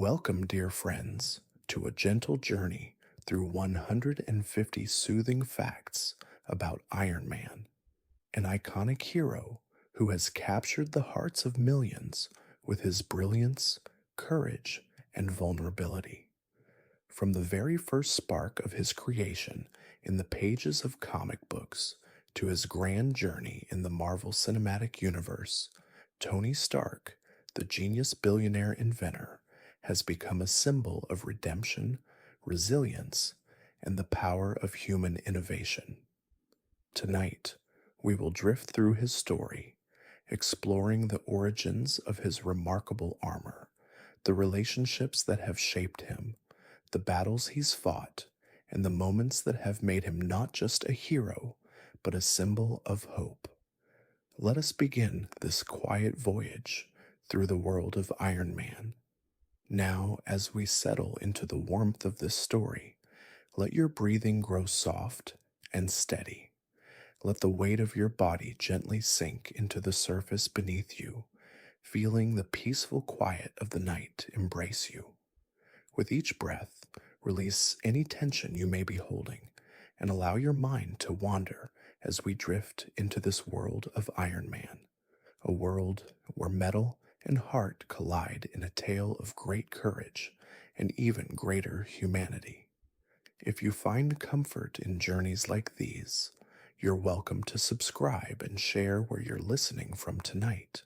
Welcome, dear friends, to a gentle journey through 150 soothing facts about Iron Man, an iconic hero who has captured the hearts of millions with his brilliance, courage, and vulnerability. From the very first spark of his creation in the pages of comic books to his grand journey in the Marvel Cinematic Universe, Tony Stark, the genius billionaire inventor, has become a symbol of redemption, resilience, and the power of human innovation. Tonight, we will drift through his story, exploring the origins of his remarkable armor, the relationships that have shaped him, the battles he's fought, and the moments that have made him not just a hero, but a symbol of hope. Let us begin this quiet voyage through the world of Iron Man. Now, as we settle into the warmth of this story, let your breathing grow soft and steady. Let the weight of your body gently sink into the surface beneath you, feeling the peaceful quiet of the night embrace you. With each breath, release any tension you may be holding and allow your mind to wander as we drift into this world of Iron Man, a world where metal and heart collide in a tale of great courage and even greater humanity. If you find comfort in journeys like these, you're welcome to subscribe and share where you're listening from tonight,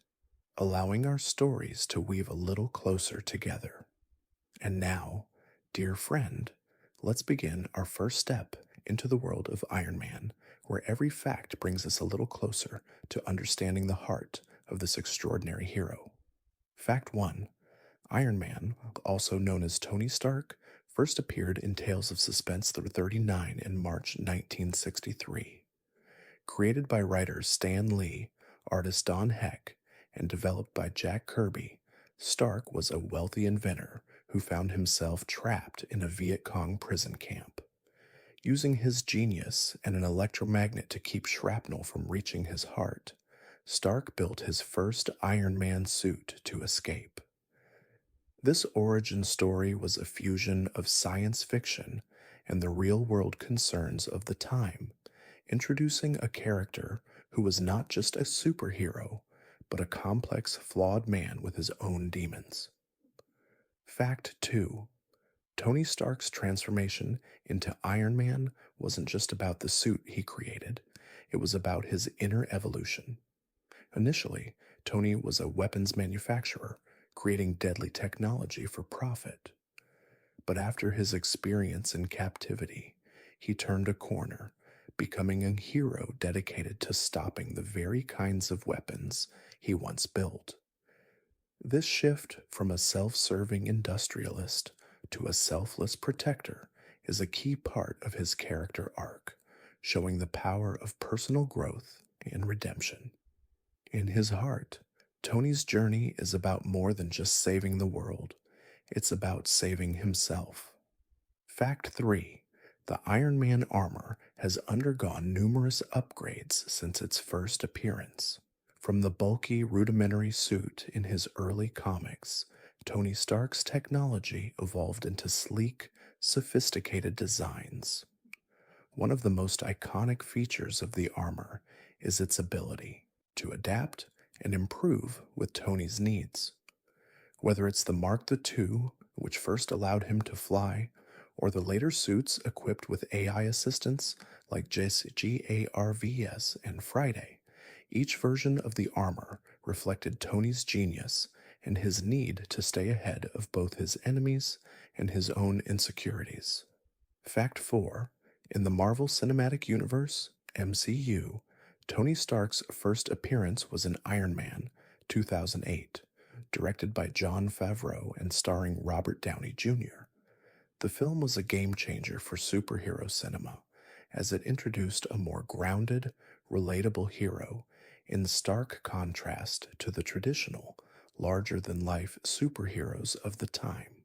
allowing our stories to weave a little closer together. And now, dear friend, let's begin our first step into the world of Iron Man, where every fact brings us a little closer to understanding the heart of this extraordinary hero. Fact 1. Iron Man, also known as Tony Stark, first appeared in Tales of Suspense 39 in March 1963. Created by writers Stan Lee, artist Don Heck, and developed by Jack Kirby, Stark was a wealthy inventor who found himself trapped in a Viet Cong prison camp. Using his genius and an electromagnet to keep shrapnel from reaching his heart, Stark built his first Iron Man suit to escape. This origin story was a fusion of science fiction and the real-world concerns of the time, introducing a character who was not just a superhero, but a complex, flawed man with his own demons. Fact 2. Tony Stark's transformation into Iron Man wasn't just about the suit he created, it was about his inner evolution. Initially, Tony was a weapons manufacturer, creating deadly technology for profit. But after his experience in captivity, he turned a corner, becoming a hero dedicated to stopping the very kinds of weapons he once built. This shift from a self-serving industrialist to a selfless protector is a key part of his character arc, showing the power of personal growth and redemption. In his heart, Tony's journey is about more than just saving the world. It's about saving himself. Fact 3. The Iron Man armor has undergone numerous upgrades since its first appearance. From the bulky, rudimentary suit in his early comics, Tony Stark's technology evolved into sleek, sophisticated designs. One of the most iconic features of the armor is its ability to adapt and improve with Tony's needs. Whether it's the Mark II, which first allowed him to fly, or the later suits equipped with AI assistants like GARVS and Friday, each version of the armor reflected Tony's genius and his need to stay ahead of both his enemies and his own insecurities. Fact 4. In the Marvel Cinematic Universe, MCU, Tony Stark's first appearance was in Iron Man 2008, directed by Jon Favreau and starring Robert Downey Jr. The film was a game-changer for superhero cinema, as it introduced a more grounded, relatable hero in stark contrast to the traditional, larger-than-life superheroes of the time.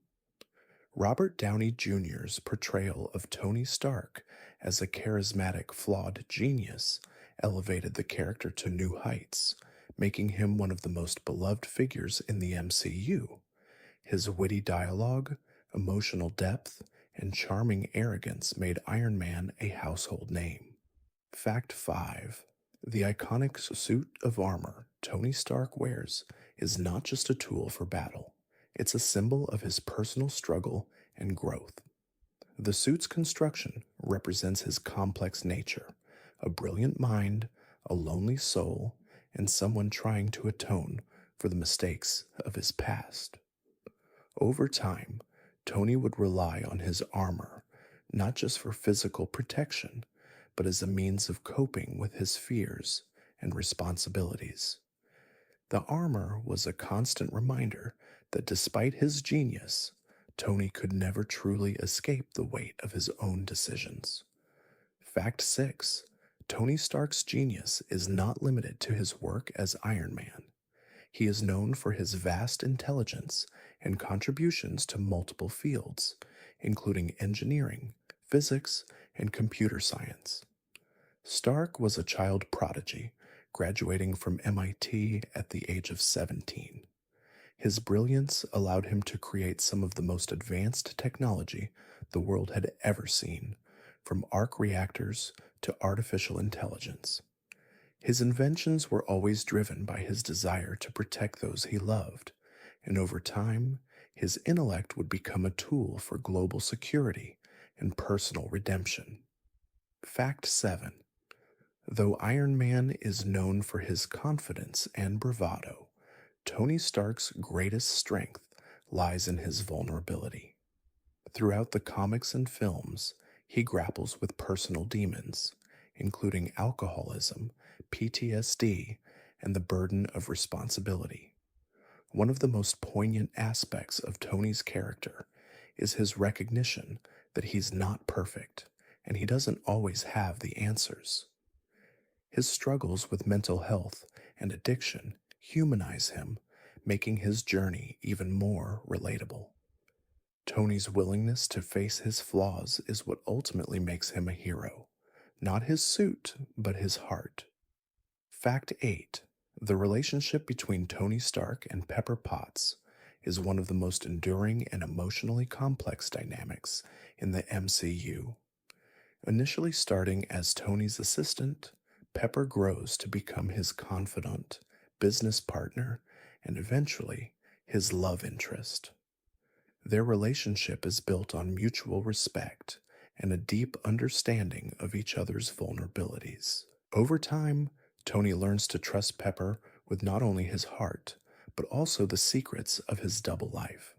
Robert Downey Jr.'s portrayal of Tony Stark as a charismatic, flawed genius elevated the character to new heights, making him one of the most beloved figures in the MCU. His witty dialogue, emotional depth, and charming arrogance made Iron Man a household name. Fact 5. The iconic suit of armor Tony Stark wears is not just a tool for battle, it's a symbol of his personal struggle and growth. The suit's construction represents his complex nature, a brilliant mind, a lonely soul, and someone trying to atone for the mistakes of his past. Over time, Tony would rely on his armor, not just for physical protection, but as a means of coping with his fears and responsibilities. The armor was a constant reminder that despite his genius, Tony could never truly escape the weight of his own decisions. Fact 6. Tony Stark's genius is not limited to his work as Iron Man. He is known for his vast intelligence and contributions to multiple fields, including engineering, physics, and computer science. Stark was a child prodigy, graduating from MIT at the age of 17. His brilliance allowed him to create some of the most advanced technology the world had ever seen, from arc reactors to artificial intelligence. His inventions were always driven by his desire to protect those he loved, and over time, his intellect would become a tool for global security and personal redemption. Fact 7. Though Iron Man is known for his confidence and bravado, Tony Stark's greatest strength lies in his vulnerability. Throughout the comics and films, he grapples with personal demons, including alcoholism, PTSD, and the burden of responsibility. One of the most poignant aspects of Tony's character is his recognition that he's not perfect and he doesn't always have the answers. His struggles with mental health and addiction humanize him, making his journey even more relatable. Tony's willingness to face his flaws is what ultimately makes him a hero. Not his suit, but his heart. Fact 8. The relationship between Tony Stark and Pepper Potts is one of the most enduring and emotionally complex dynamics in the MCU. Initially starting as Tony's assistant, Pepper grows to become his confidant, business partner, and eventually his love interest. Their relationship is built on mutual respect and a deep understanding of each other's vulnerabilities. Over time, Tony learns to trust Pepper with not only his heart, but also the secrets of his double life.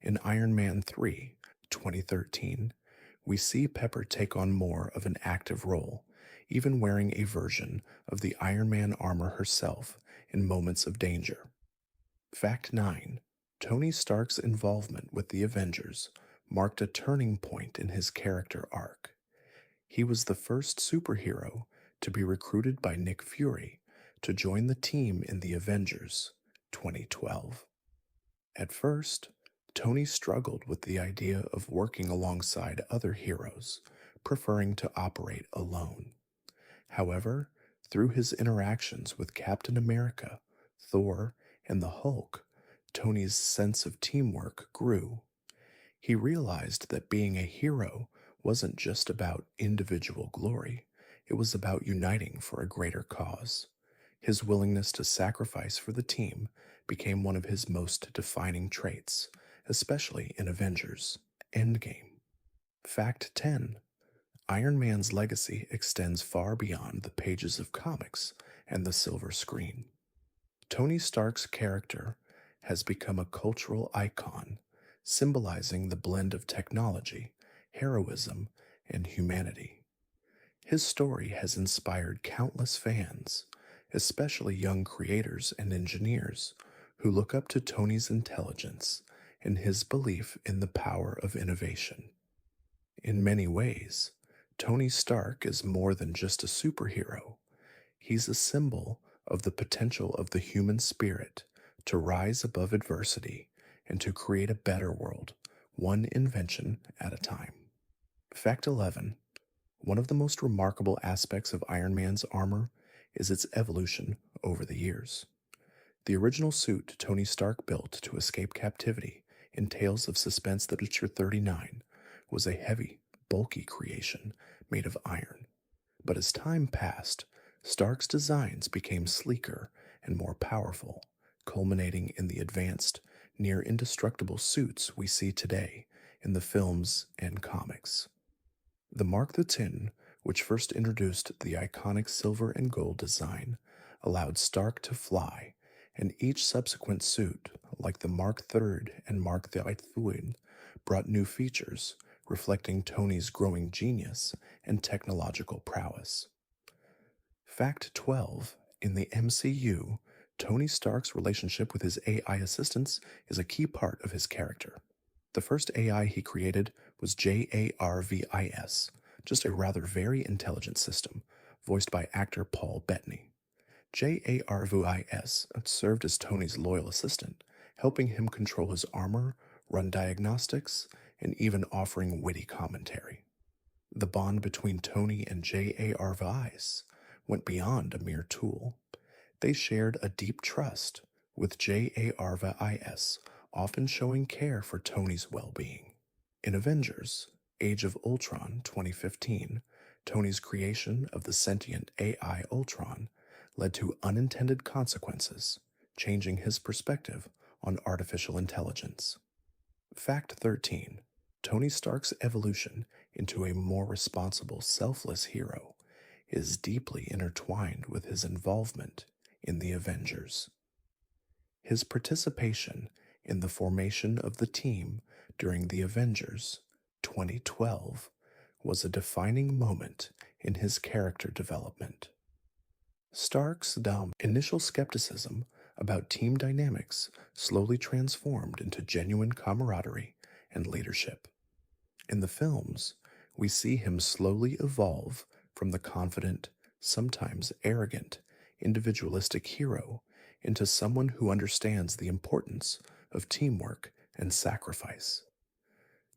In Iron Man 3, 2013, we see Pepper take on more of an active role, even wearing a version of the Iron Man armor herself in moments of danger. Fact 9. Tony Stark's involvement with the Avengers marked a turning point in his character arc. He was the first superhero to be recruited by Nick Fury to join the team in the Avengers, 2012. At first, Tony struggled with the idea of working alongside other heroes, preferring to operate alone. However, through his interactions with Captain America, Thor, and the Hulk, Tony's sense of teamwork grew. He realized that being a hero wasn't just about individual glory, it was about uniting for a greater cause. His willingness to sacrifice for the team became one of his most defining traits, especially in Avengers Endgame. Fact 10. Iron Man's legacy extends far beyond the pages of comics and the silver screen. Tony Stark's character has become a cultural icon, symbolizing the blend of technology, heroism, and humanity. His story has inspired countless fans, especially young creators and engineers, who look up to Tony's intelligence and his belief in the power of innovation. In many ways, Tony Stark is more than just a superhero. He's a symbol of the potential of the human spirit to rise above adversity and to create a better world, one invention at a time. Fact 11. One of the most remarkable aspects of Iron Man's armor is its evolution over the years. The original suit Tony Stark built to escape captivity in Tales of Suspense Literature 39 was a heavy, bulky creation made of iron. But as time passed, Stark's designs became sleeker and more powerful, culminating in the advanced, near indestructible suits we see today in the films and comics. The Mark the Tin, which first introduced the iconic silver and gold design, allowed Stark to fly, and each subsequent suit, like the Mark III and Mark the Ithwin, brought new features, reflecting Tony's growing genius and technological prowess. Fact 12. In the MCU, Tony Stark's relationship with his AI assistants is a key part of his character. The first AI he created was JARVIS, just a rather very intelligent system, voiced by actor Paul Bettany. JARVIS served as Tony's loyal assistant, helping him control his armor, run diagnostics, and even offering witty commentary. The bond between Tony and JARVIS went beyond a mere tool. They shared a deep trust, with JARVIS often showing care for Tony's well being. In Avengers Age of Ultron 2015, Tony's creation of the sentient AI Ultron led to unintended consequences, changing his perspective on artificial intelligence. Fact 13. Tony Stark's evolution into a more responsible, selfless hero is deeply intertwined with his involvement in the Avengers. His participation in the formation of the team during the Avengers 2012 was a defining moment in his character development. Stark's initial skepticism about team dynamics slowly transformed into genuine camaraderie and leadership. In the films, we see him slowly evolve from the confident, sometimes arrogant, individualistic hero into someone who understands the importance of teamwork and sacrifice.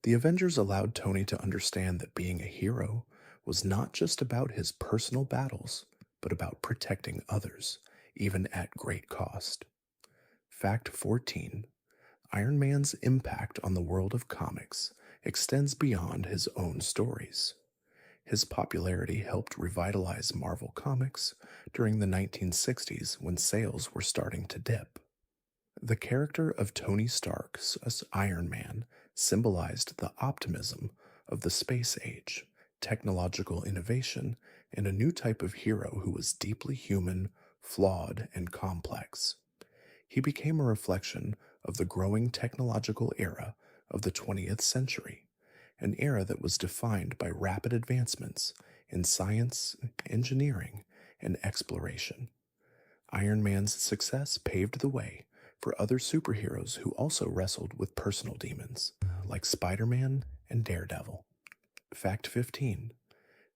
The Avengers allowed Tony to understand that being a hero was not just about his personal battles, but about protecting others, even at great cost. Fact 14. Iron Man's impact on the world of comics extends beyond his own stories. His popularity helped revitalize Marvel Comics during the 1960s when sales were starting to dip. The character of Tony Stark as Iron Man symbolized the optimism of the space age, technological innovation, and a new type of hero who was deeply human, flawed, and complex. He became a reflection of the growing technological era of the 20th century, an era that was defined by rapid advancements in science, engineering, and exploration. Iron Man's success paved the way for other superheroes who also wrestled with personal demons, like Spider-Man and Daredevil. Fact 15.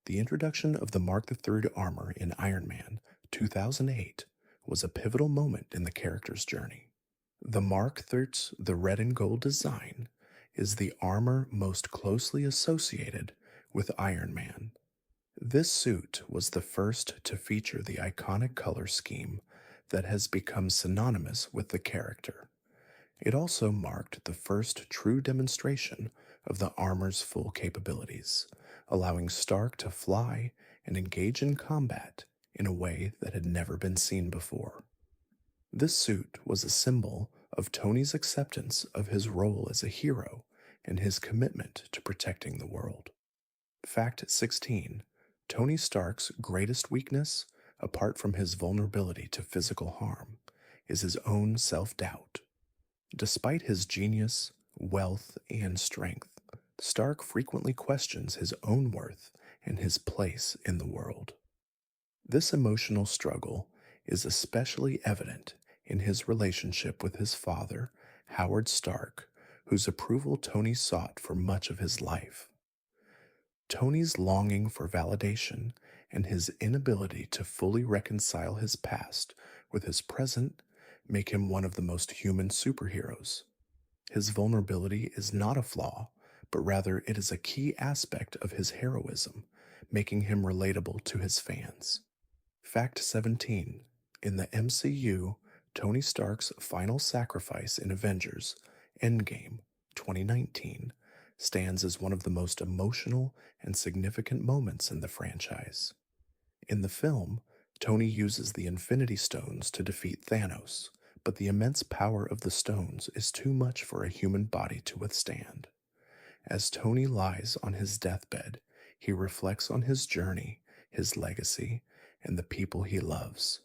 The introduction of the Mark III armor in Iron Man 2008 was a pivotal moment in the character's journey. The Mark III's the red and gold design is the armor most closely associated with Iron Man. This suit was the first to feature the iconic color scheme that has become synonymous with the character. It also marked the first true demonstration of the armor's full capabilities, allowing Stark to fly and engage in combat in a way that had never been seen before. This suit was a symbol of Tony's acceptance of his role as a hero and his commitment to protecting the world. Fact 16. Tony Stark's greatest weakness, apart from his vulnerability to physical harm, is his own self-doubt. Despite his genius, wealth, and strength, Stark frequently questions his own worth and his place in the world. This emotional struggle is especially evident in his relationship with his father, Howard Stark, whose approval Tony sought for much of his life. Tony's longing for validation and his inability to fully reconcile his past with his present make him one of the most human superheroes. His vulnerability is not a flaw, but rather it is a key aspect of his heroism, making him relatable to his fans. Fact 17. In the MCU, Tony Stark's final sacrifice in Avengers Endgame 2019 stands as one of the most emotional and significant moments in the franchise. In the film, Tony uses the Infinity Stones to defeat Thanos, but the immense power of the stones is too much for a human body to withstand. As Tony lies on his deathbed, he reflects on his journey, his legacy, and the people he loves.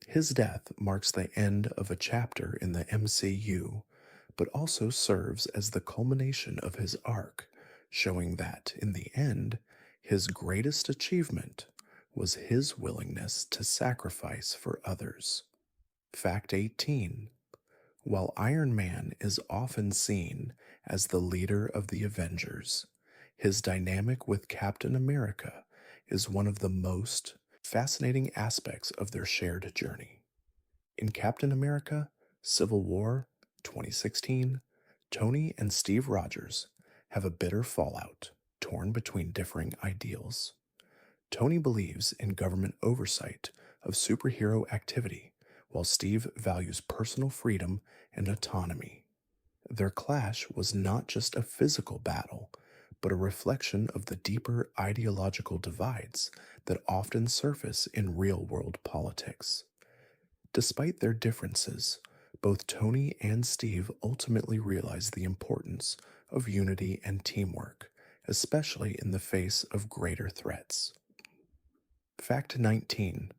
His death marks the end of a chapter in the MCU, but also serves as the culmination of his arc, showing that, in the end, his greatest achievement was his willingness to sacrifice for others. Fact 18. While Iron Man is often seen as the leader of the Avengers, his dynamic with Captain America is one of the most fascinating aspects of their shared journey. In Captain America Civil War 2016, Tony and Steve Rogers have a bitter fallout, torn between differing ideals. Tony believes in government oversight of superhero activity, while Steve values personal freedom and autonomy. Their clash was not just a physical battle, but a reflection of the deeper ideological divides that often surface in real world politics. Despite their differences, both Tony and Steve ultimately realize the importance of unity and teamwork, especially in the face of greater threats. Fact 19.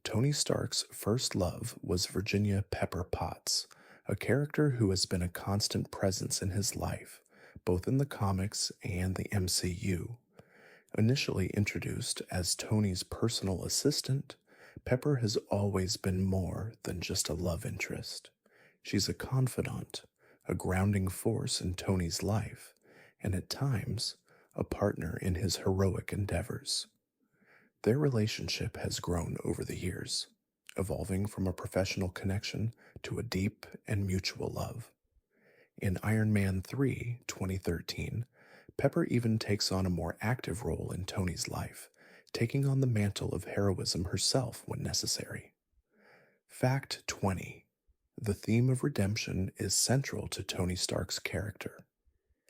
Tony Stark's first love was Virginia Pepper Potts, a character who has been a constant presence in his life, both in the comics and the MCU. Initially introduced as Tony's personal assistant, Pepper has always been more than just a love interest. She's a confidant, a grounding force in Tony's life, and at times, a partner in his heroic endeavors. Their relationship has grown over the years, evolving from a professional connection to a deep and mutual love. In Iron Man 3, 2013, Pepper even takes on a more active role in Tony's life, taking on the mantle of heroism herself when necessary. Fact 20. The theme of redemption is central to Tony Stark's character.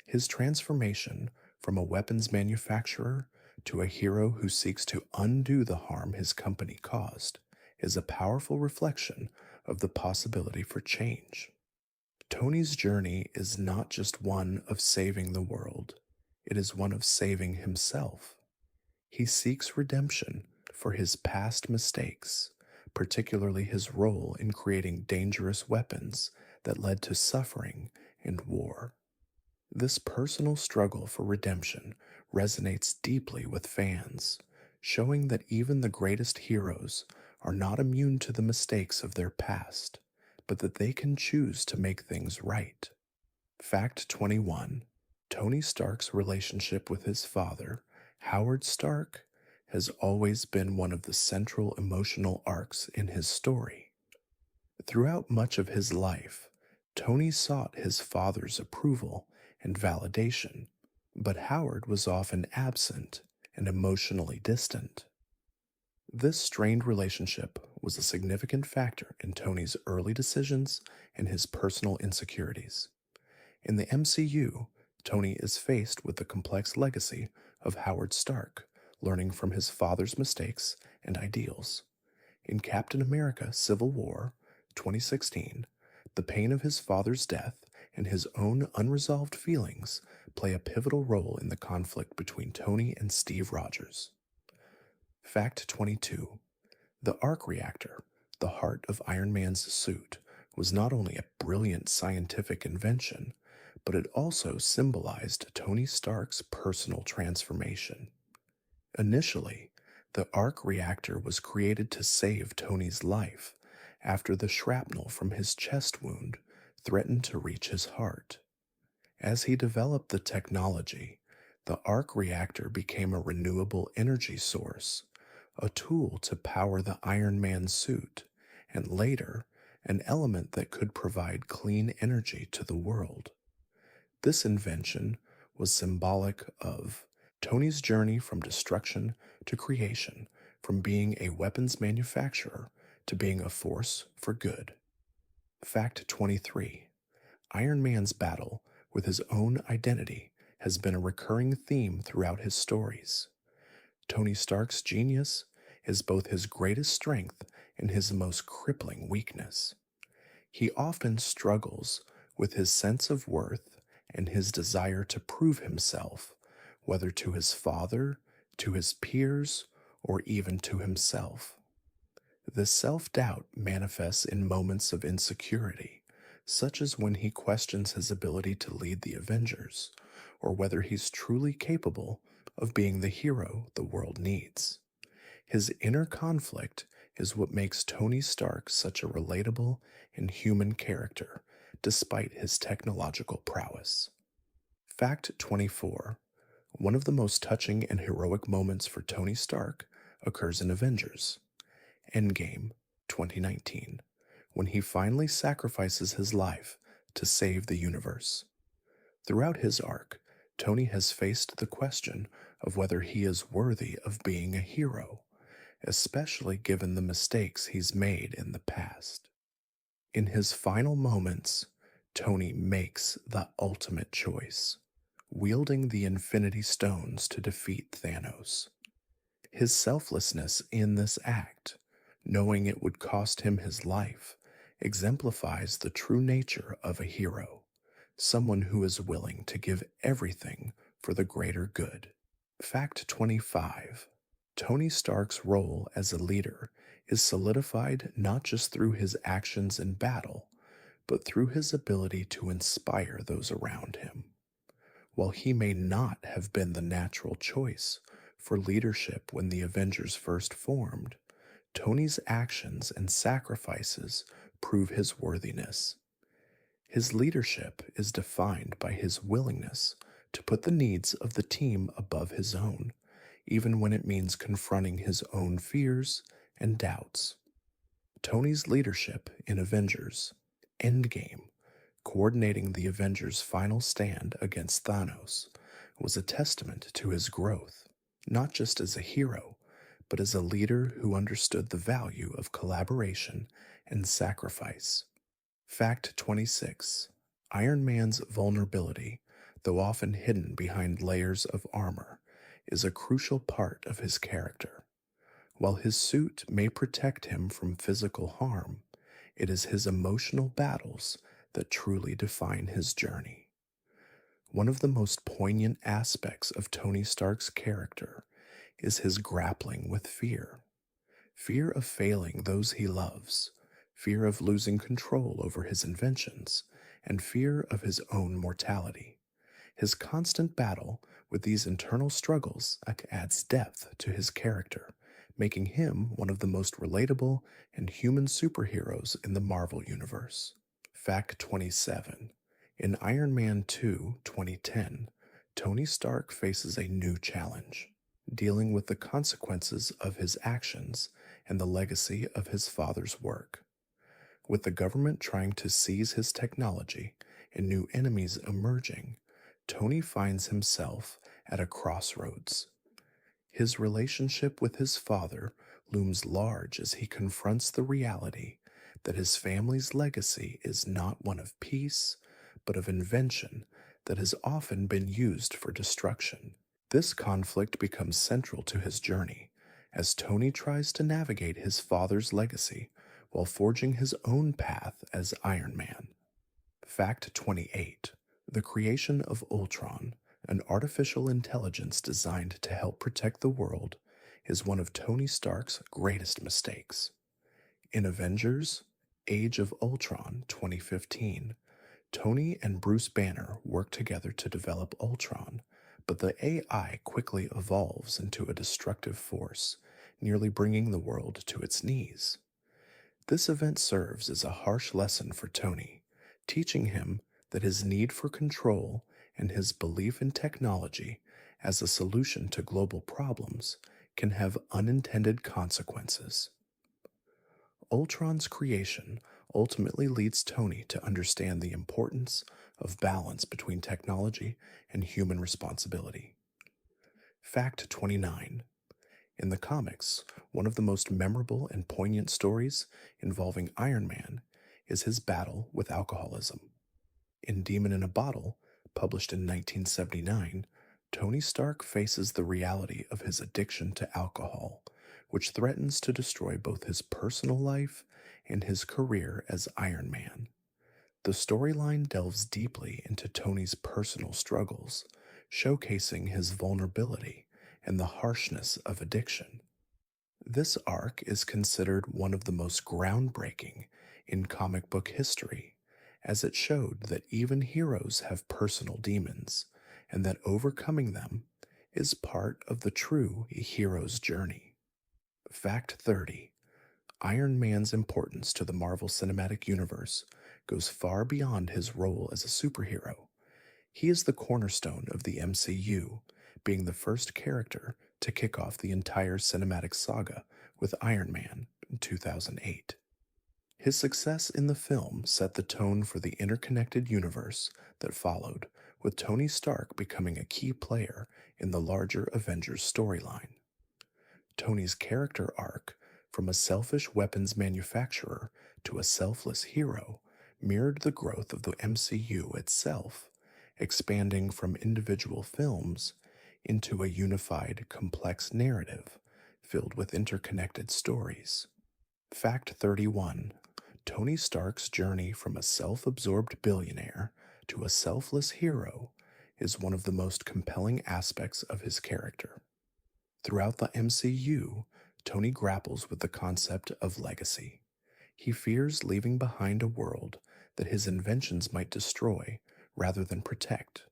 His transformation from a weapons manufacturer to a hero who seeks to undo the harm his company caused is a powerful reflection of the possibility for change. Tony's journey is not just one of saving the world, it is one of saving himself. He seeks redemption for his past mistakes, particularly his role in creating dangerous weapons that led to suffering and war. This personal struggle for redemption resonates deeply with fans, showing that even the greatest heroes are not immune to the mistakes of their past, but that they can choose to make things right. Fact 21. Tony Stark's relationship with his father, Howard Stark, has always been one of the central emotional arcs in his story. Throughout much of his life, Tony sought his father's approval and validation, but Howard was often absent and emotionally distant. This strained relationship was a significant factor in Tony's early decisions and his personal insecurities. In the MCU, Tony is faced with the complex legacy of Howard Stark, learning from his father's mistakes and ideals. In Captain America Civil War 2016, the pain of his father's death and his own unresolved feelings play a pivotal role in the conflict between Tony and Steve Rogers. Fact 22. The arc reactor, the heart of Iron Man's suit, was not only a brilliant scientific invention, but it also symbolized Tony Stark's personal transformation. Initially, the arc reactor was created to save Tony's life after the shrapnel from his chest wound threatened to reach his heart. As he developed the technology, the arc reactor became a renewable energy source, a tool to power the Iron Man suit, and later, an element that could provide clean energy to the world. This invention was symbolic of Tony's journey from destruction to creation, from being a weapons manufacturer to being a force for good. Fact 23. Iron Man's battle with his own identity has been a recurring theme throughout his stories. Tony Stark's genius is both his greatest strength and his most crippling weakness. He often struggles with his sense of worth and his desire to prove himself, whether to his father, to his peers, or even to himself. This self doubt manifests in moments of insecurity, such as when he questions his ability to lead the Avengers, or whether he's truly capable of being the hero the world needs. His inner conflict is what makes Tony Stark such a relatable and human character, despite his technological prowess. Fact 24. One of the most touching and heroic moments for Tony Stark occurs in Avengers Endgame 2019, when he finally sacrifices his life to save the universe. Throughout his arc, Tony has faced the question of whether he is worthy of being a hero, especially given the mistakes he's made in the past. In his final moments, Tony makes the ultimate choice, wielding the Infinity Stones to defeat Thanos. His selflessness in this act, knowing it would cost him his life, exemplifies the true nature of a hero, someone who is willing to give everything for the greater good. Fact 25. Tony Stark's role as a leader is solidified not just through his actions in battle, but through his ability to inspire those around him. While he may not have been the natural choice for leadership when the Avengers first formed, Tony's actions and sacrifices prove his worthiness. His leadership is defined by his willingness to put the needs of the team above his own, even when it means confronting his own fears and doubts. Tony's leadership in Avengers Endgame, coordinating the Avengers' final stand against Thanos, was a testament to his growth, not just as a hero, but as a leader who understood the value of collaboration and sacrifice. Fact 26. Iron Man's vulnerability, though often hidden behind layers of armor, is a crucial part of his character. While his suit may protect him from physical harm, it is his emotional battles that truly define his journey. One of the most poignant aspects of Tony Stark's character is his grappling with fear. Fear of failing those he loves, fear of losing control over his inventions, and fear of his own mortality. His constant battle with these internal struggles adds depth to his character, making him one of the most relatable and human superheroes in the Marvel Universe. Fact 27. In Iron Man 2 2010, Tony Stark faces a new challenge, dealing with the consequences of his actions and the legacy of his father's work. With the government trying to seize his technology and new enemies emerging, Tony finds himself at a crossroads. His relationship with his father looms large as he confronts the reality that his family's legacy is not one of peace, but of invention that has often been used for destruction. This conflict becomes central to his journey as Tony tries to navigate his father's legacy while forging his own path as Iron Man. Fact 28. The creation of Ultron, an artificial intelligence designed to help protect the world, is one of Tony Stark's greatest mistakes. In Avengers Age of Ultron 2015, Tony and Bruce Banner work together to develop Ultron, but the AI quickly evolves into a destructive force, nearly bringing the world to its knees. This event serves as a harsh lesson for Tony, teaching him that his need for control and his belief in technology as a solution to global problems can have unintended consequences. Ultron's creation ultimately leads Tony to understand the importance of balance between technology and human responsibility. Fact 29. In the comics, one of the most memorable and poignant stories involving Iron Man is his battle with alcoholism. In Demon in a Bottle, published in 1979, Tony Stark faces the reality of his addiction to alcohol, which threatens to destroy both his personal life and his career as Iron Man. The storyline delves deeply into Tony's personal struggles, showcasing his vulnerability and the harshness of addiction. This arc is considered one of the most groundbreaking in comic book history, as it showed that even heroes have personal demons, and that overcoming them is part of the true hero's journey. Fact 30: Iron Man's importance to the Marvel Cinematic Universe goes far beyond his role as a superhero. He is the cornerstone of the MCU, being the first character to kick off the entire cinematic saga with Iron Man in 2008. His success in the film set the tone for the interconnected universe that followed, with Tony Stark becoming a key player in the larger Avengers storyline. Tony's character arc, from a selfish weapons manufacturer to a selfless hero, mirrored the growth of the MCU itself, expanding from individual films into a unified, complex narrative filled with interconnected stories. Fact 31: Tony Stark's journey from a self absorbed billionaire to a selfless hero is one of the most compelling aspects of his character. Throughout the MCU, Tony grapples with the concept of legacy. He fears leaving behind a world that his inventions might destroy rather than protect.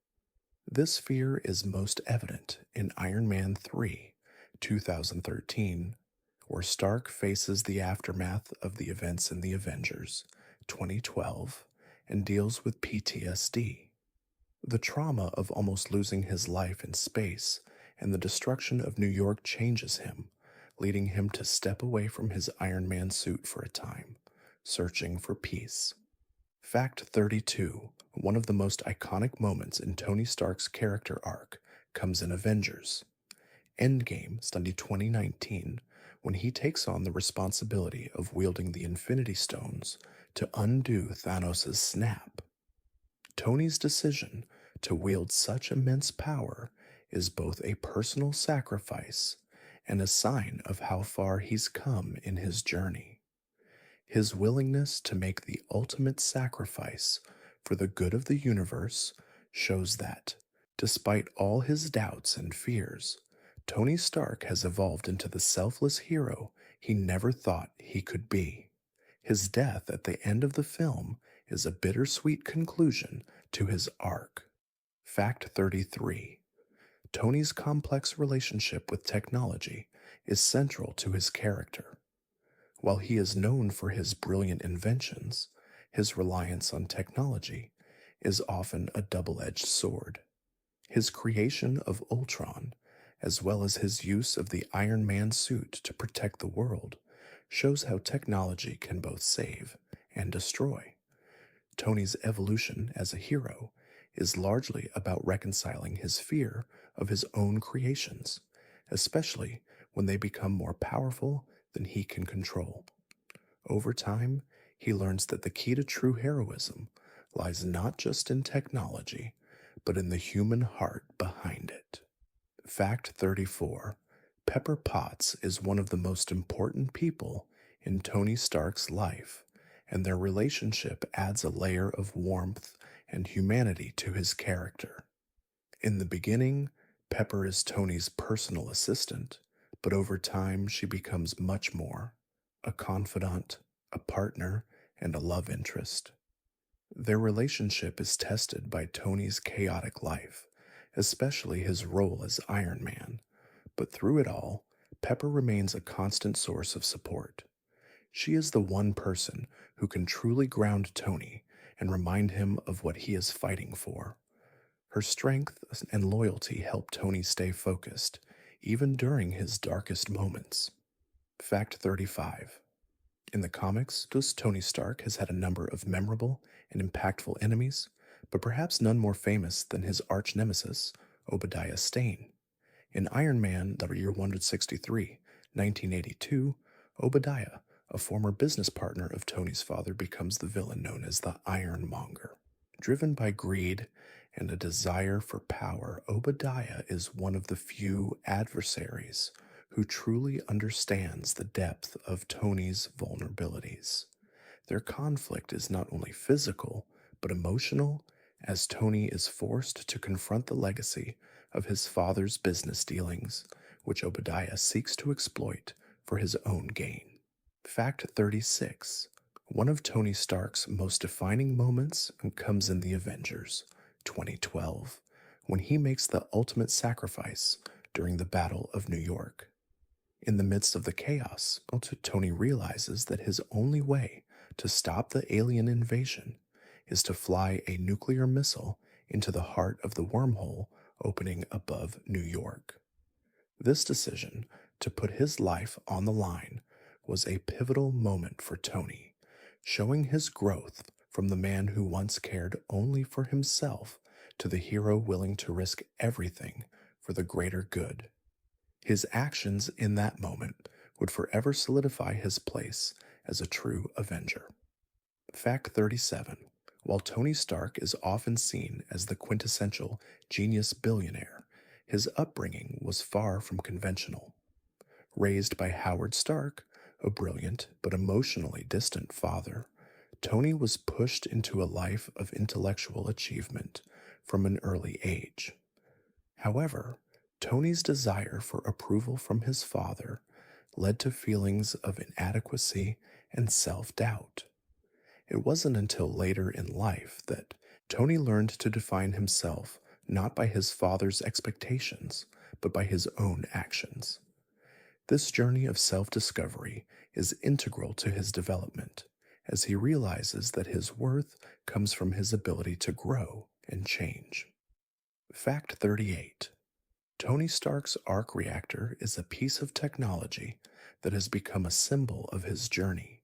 This fear is most evident in Iron Man 3, 2013, where Stark faces the aftermath of the events in the Avengers, 2012, and deals with PTSD. The trauma of almost losing his life in space and the destruction of New York changes him, leading him to step away from his Iron Man suit for a time, searching for peace. Fact 32: One of the most iconic moments in Tony Stark's character arc comes in Avengers Endgame, Sunday 2019, when he takes on the responsibility of wielding the Infinity Stones to undo Thanos' snap. Tony's decision to wield such immense power is both a personal sacrifice and a sign of how far he's come in his journey. His willingness to make the ultimate sacrifice for the good of the universe shows that, despite all his doubts and fears, Tony Stark has evolved into the selfless hero he never thought he could be. His death at the end of the film is a bittersweet conclusion to his arc. Fact 33: Tony's complex relationship with technology is central to his character. While he is known for his brilliant inventions, his reliance on technology is often a double-edged sword. His creation of Ultron, as well as his use of the Iron Man suit to protect the world, shows how technology can both save and destroy. Tony's evolution as a hero is largely about reconciling his fear of his own creations, especially when they become more powerful than he can control. Over time, he learns that the key to true heroism lies not just in technology, but in the human heart behind it. Fact 34: Pepper Potts is one of the most important people in Tony Stark's life, and their relationship adds a layer of warmth and humanity to his character. In the beginning, Pepper is Tony's personal assistant, but over time she becomes much more: a confidant, a partner, and a love interest. Their relationship is tested by Tony's chaotic life, especially his role as Iron Man, but through it all, Pepper remains a constant source of support. She is the one person who can truly ground Tony and remind him of what he is fighting for. Her strength and loyalty help Tony stay focused, even during his darkest moments. Fact 35: In the comics, Tony Stark has had a number of memorable and impactful enemies, but perhaps none more famous than his arch-nemesis, Obadiah Stane. In Iron Man, the year 163, 1982, Obadiah, a former business partner of Tony's father, becomes the villain known as the Ironmonger. Driven by greed and a desire for power, Obadiah is one of the few adversaries who truly understands the depth of Tony's vulnerabilities. Their conflict is not only physical, but emotional, as Tony is forced to confront the legacy of his father's business dealings, which Obadiah seeks to exploit for his own gain. Fact 36. One of Tony Stark's most defining moments comes in The Avengers 2012, when he makes the ultimate sacrifice during the Battle of New York. In the midst of the chaos, Tony realizes that his only way to stop the alien invasion is to fly a nuclear missile into the heart of the wormhole opening above New York. This decision to put his life on the line was a pivotal moment for Tony, showing his growth from the man who once cared only for himself to the hero willing to risk everything for the greater good. His actions in that moment would forever solidify his place as a true Avenger. Fact 37. While Tony Stark is often seen as the quintessential genius billionaire, his upbringing was far from conventional. Raised by Howard Stark, a brilliant but emotionally distant father, Tony was pushed into a life of intellectual achievement from an early age. However, Tony's desire for approval from his father led to feelings of inadequacy and self-doubt. It wasn't until later in life that Tony learned to define himself not by his father's expectations, but by his own actions. This journey of self-discovery is integral to his development, as he realizes that his worth comes from his ability to grow and change. Fact 38. Tony Stark's arc reactor is a piece of technology that has become a symbol of his journey.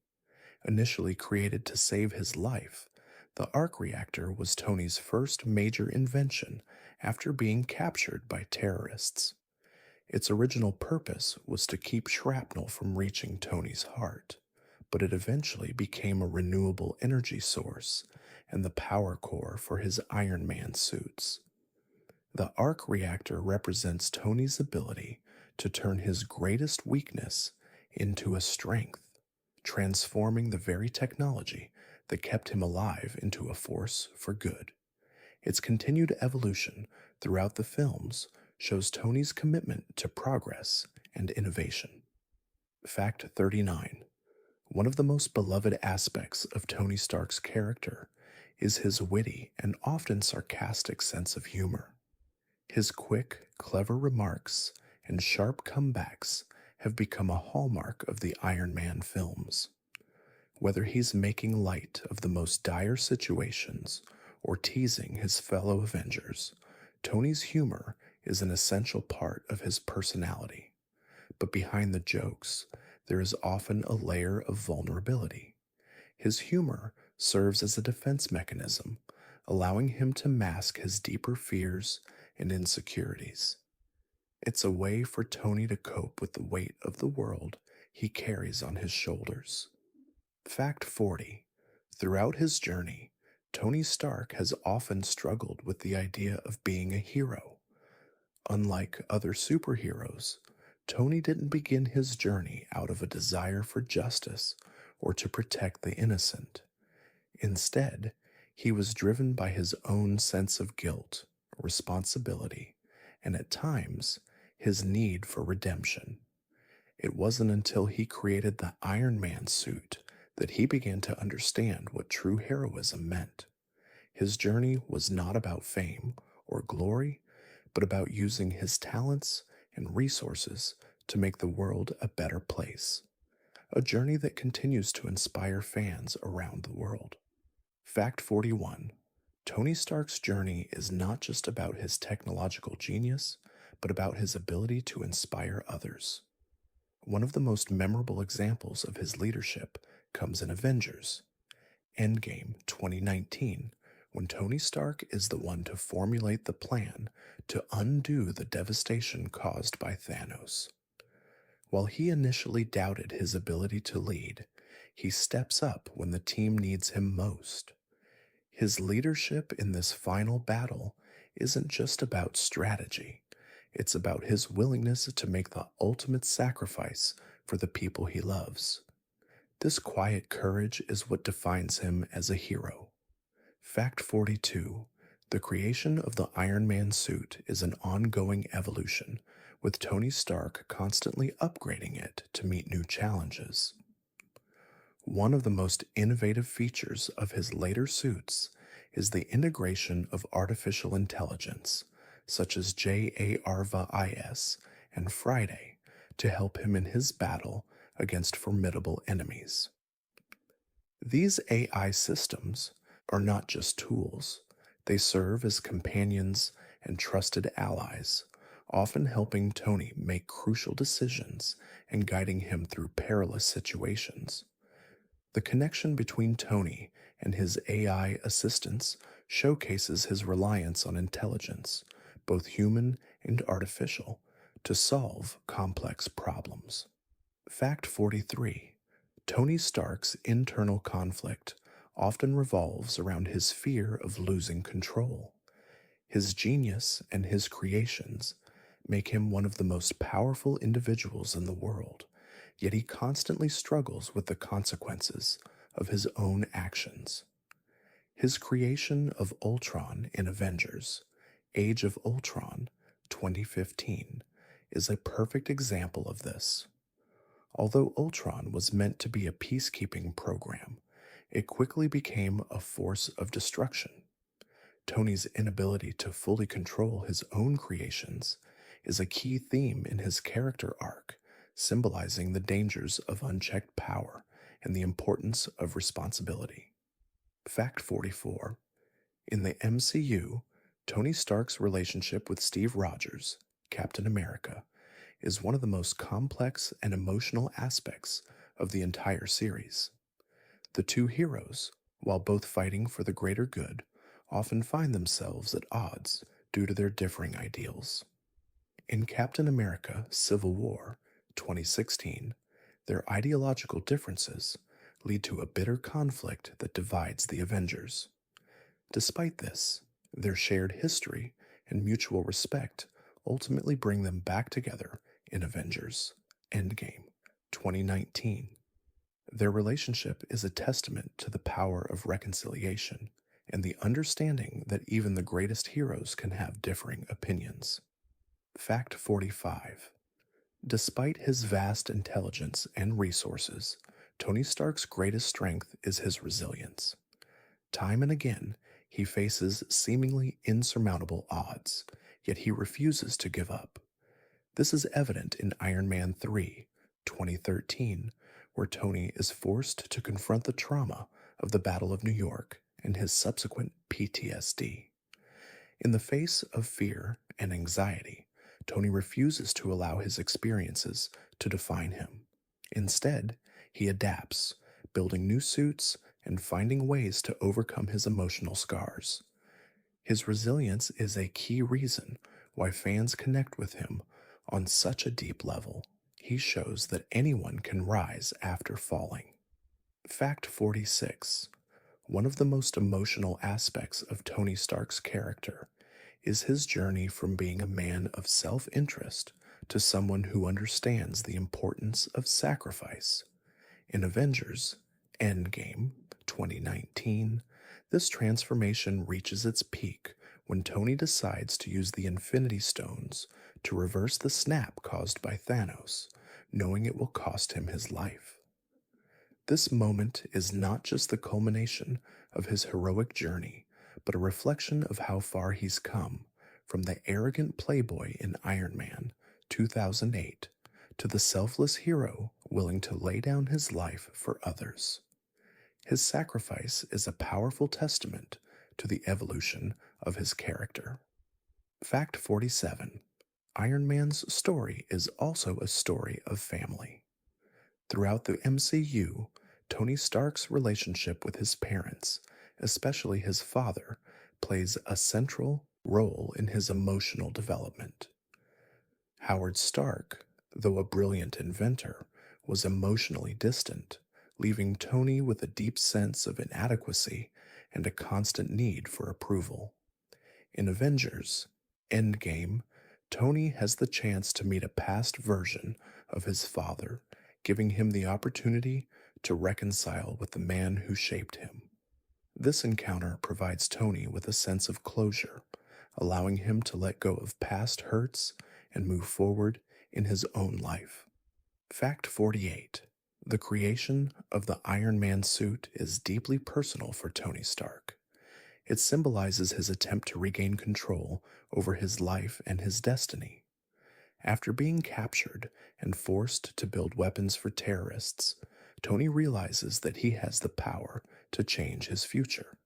Initially created to save his life, the arc reactor was Tony's first major invention after being captured by terrorists. Its original purpose was to keep shrapnel from reaching Tony's heart, but it eventually became a renewable energy source and the power core for his Iron Man suits. The arc reactor represents Tony's ability to turn his greatest weakness into a strength, transforming the very technology that kept him alive into a force for good. Its continued evolution throughout the films shows Tony's commitment to progress and innovation. Fact 39. One of the most beloved aspects of Tony Stark's character is his witty and often sarcastic sense of humor. His quick, clever remarks and sharp comebacks have become a hallmark of the Iron Man films. Whether he's making light of the most dire situations or teasing his fellow Avengers, Tony's humor is an essential part of his personality. But behind the jokes, there is often a layer of vulnerability. His humor serves as a defense mechanism, allowing him to mask his deeper fears and insecurities. It's a way for Tony to cope with the weight of the world he carries on his shoulders. Fact 40. Throughout his journey, Tony Stark has often struggled with the idea of being a hero. Unlike other superheroes, Tony didn't begin his journey out of a desire for justice or to protect the innocent. Instead, he was driven by his own sense of guilt, responsibility, and at times, his need for redemption. It wasn't until he created the Iron Man suit that he began to understand what true heroism meant. His journey was not about fame or glory, but about using his talents and resources to make the world a better place. A journey that continues to inspire fans around the world. Fact 41. Tony Stark's journey is not just about his technological genius, but about his ability to inspire others. One of the most memorable examples of his leadership comes in Avengers Endgame 2019, when Tony Stark is the one to formulate the plan to undo the devastation caused by Thanos. While he initially doubted his ability to lead, he steps up when the team needs him most. His leadership in this final battle isn't just about strategy, it's about his willingness to make the ultimate sacrifice for the people he loves. This quiet courage is what defines him as a hero. Fact 42. The creation of the Iron Man suit is an ongoing evolution, with Tony Stark constantly upgrading it to meet new challenges. One of the most innovative features of his later suits is the integration of artificial intelligence, such as JARVIS and Friday, to help him in his battle against formidable enemies. These AI systems are not just tools, they serve as companions and trusted allies, often helping Tony make crucial decisions and guiding him through perilous situations. The connection between Tony and his AI assistants showcases his reliance on intelligence, both human and artificial, to solve complex problems. Fact 43. Tony Stark's internal conflict often revolves around his fear of losing control. His genius and his creations make him one of the most powerful individuals in the world, yet he constantly struggles with the consequences of his own actions. His creation of Ultron in Avengers, Age of Ultron 2015, is a perfect example of this. Although Ultron was meant to be a peacekeeping program, it quickly became a force of destruction. Tony's inability to fully control his own creations is a key theme in his character arc, symbolizing the dangers of unchecked power and the importance of responsibility. Fact 44. In the MCU, Tony Stark's relationship with Steve Rogers, Captain America, is one of the most complex and emotional aspects of the entire series. The two heroes, while both fighting for the greater good, often find themselves at odds due to their differing ideals. In Captain America Civil War 2016, their ideological differences lead to a bitter conflict that divides the Avengers. Despite this, their shared history and mutual respect ultimately bring them back together in Avengers Endgame 2019. Their relationship is a testament to the power of reconciliation and the understanding that even the greatest heroes can have differing opinions. Fact 45. Despite his vast intelligence and resources, Tony Stark's greatest strength is his resilience. Time and again, he faces seemingly insurmountable odds, yet he refuses to give up. This is evident in Iron Man 3, 2013, where Tony is forced to confront the trauma of the Battle of New York and his subsequent PTSD. In the face of fear and anxiety, Tony refuses to allow his experiences to define him. Instead, he adapts, building new suits and finding ways to overcome his emotional scars. His resilience is a key reason why fans connect with him on such a deep level. He shows that anyone can rise after falling. Fact 46. One of the most emotional aspects of Tony Stark's character is his journey from being a man of self-interest to someone who understands the importance of sacrifice. In Avengers Endgame 2019, this transformation reaches its peak when Tony decides to use the Infinity Stones to reverse the snap caused by Thanos, knowing it will cost him his life. This moment is not just the culmination of his heroic journey, but a reflection of how far he's come, from the arrogant playboy in Iron Man 2008 to the selfless hero willing to lay down his life for others. His sacrifice is a powerful testament to the evolution of his character. Fact 47. Iron Man's story is also a story of family. Throughout the MCU, Tony Stark's relationship with his parents, especially his father, plays a central role in his emotional development. Howard Stark, though a brilliant inventor, was emotionally distant, leaving Tony with a deep sense of inadequacy and a constant need for approval. In Avengers Endgame, Tony has the chance to meet a past version of his father, giving him the opportunity to reconcile with the man who shaped him. This encounter provides Tony with a sense of closure, allowing him to let go of past hurts and move forward in his own life. Fact 48. The creation of the Iron Man suit is deeply personal for Tony Stark. It symbolizes his attempt to regain control over his life and his destiny. After being captured and forced to build weapons for terrorists, Tony realizes that he has the power to change his future.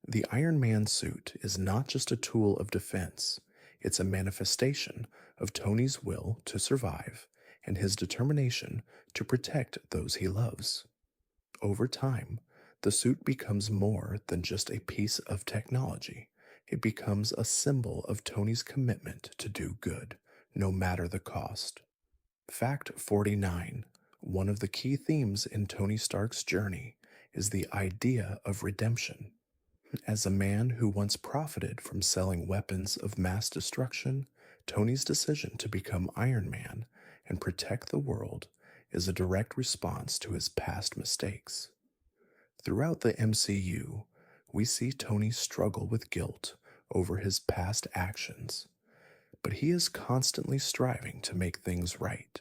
The Iron Man suit is not just a tool of defense, it's a manifestation of Tony's will to survive and his determination to protect those he loves. Over time, the suit becomes more than just a piece of technology. It becomes a symbol of Tony's commitment to do good, no matter the cost. Fact 49. One of the key themes in Tony Stark's journey is the idea of redemption. As a man who once profited from selling weapons of mass destruction, Tony's decision to become Iron Man and protect the world is a direct response to his past mistakes. Throughout the MCU, we see Tony struggle with guilt over his past actions, but he is constantly striving to make things right.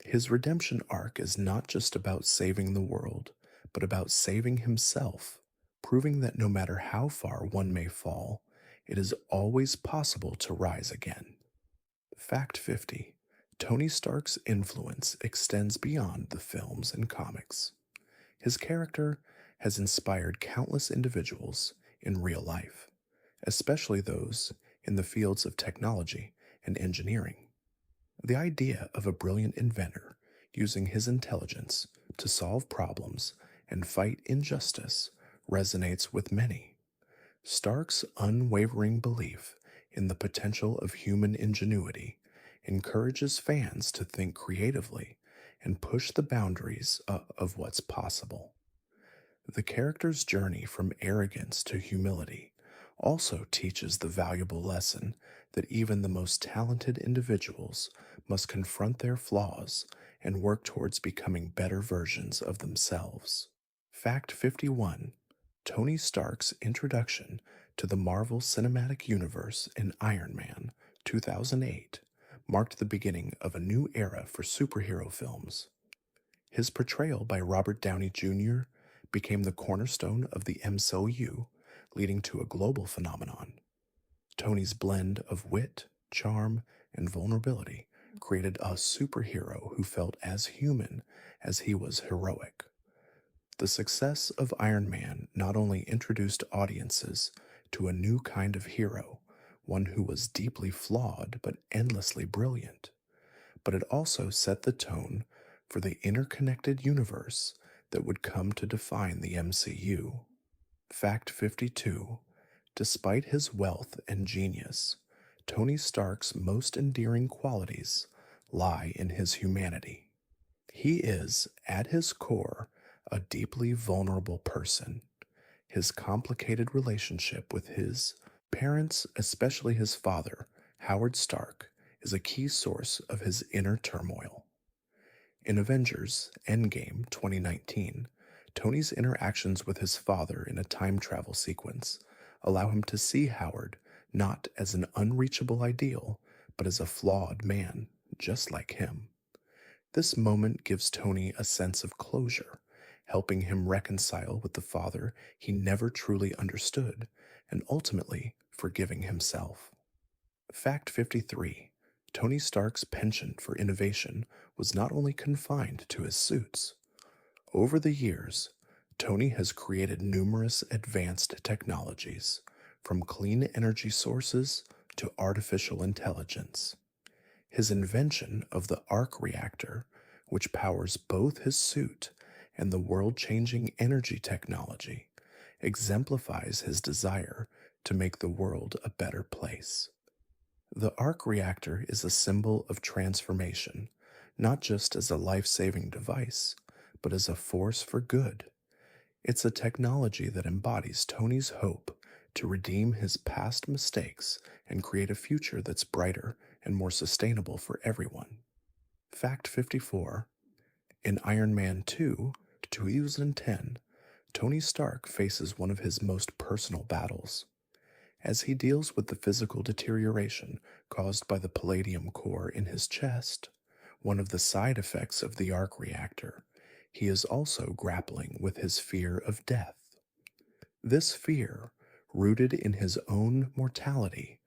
His redemption arc is not just about saving the world, but about saving himself, proving that no matter how far one may fall, it is always possible to rise again. Fact 50. Tony Stark's influence extends beyond the films and comics. His character has inspired countless individuals in real life, especially those in the fields of technology and engineering. The idea of a brilliant inventor using his intelligence to solve problems and fight injustice resonates with many. Stark's unwavering belief in the potential of human ingenuity encourages fans to think creatively and push the boundaries of what's possible. The character's journey from arrogance to humility also teaches the valuable lesson that even the most talented individuals must confront their flaws and work towards becoming better versions of themselves. Fact 51. Tony Stark's introduction to the Marvel Cinematic Universe in Iron Man 2008 marked the beginning of a new era for superhero films. His portrayal by Robert Downey Jr. became the cornerstone of the MCU, leading to a global phenomenon. Tony's blend of wit, charm, and vulnerability created a superhero who felt as human as he was heroic. The success of Iron Man not only introduced audiences to a new kind of hero, one who was deeply flawed but endlessly brilliant, but it also set the tone for the interconnected universe that would come to define the MCU. Fact 52. Despite his wealth and genius, Tony Stark's most endearing qualities lie in his humanity. He is, at his core, a deeply vulnerable person. His complicated relationship with his parents, especially his father, Howard Stark, is a key source of his inner turmoil. In Avengers Endgame 2019, Tony's interactions with his father in a time travel sequence allow him to see Howard not as an unreachable ideal, but as a flawed man, just like him. This moment gives Tony a sense of closure, helping him reconcile with the father he never truly understood, and ultimately forgiving himself. Fact 53. Tony Stark's penchant for innovation was not only confined to his suits. Over the years, Tony has created numerous advanced technologies, from clean energy sources to artificial intelligence. His invention of the arc reactor, which powers both his suit and the world-changing energy technology, exemplifies his desire to make the world a better place. The arc reactor is a symbol of transformation, not just as a life-saving device, but as a force for good. It's a technology that embodies Tony's hope to redeem his past mistakes and create a future that's brighter and more sustainable for everyone. Fact 54. In Iron Man 2, 2010, Tony Stark faces one of his most personal battles. As he deals with the physical deterioration caused by the palladium core in his chest, one of the side effects of the arc reactor, he is also grappling with his fear of death. This fear, rooted in his own mortality,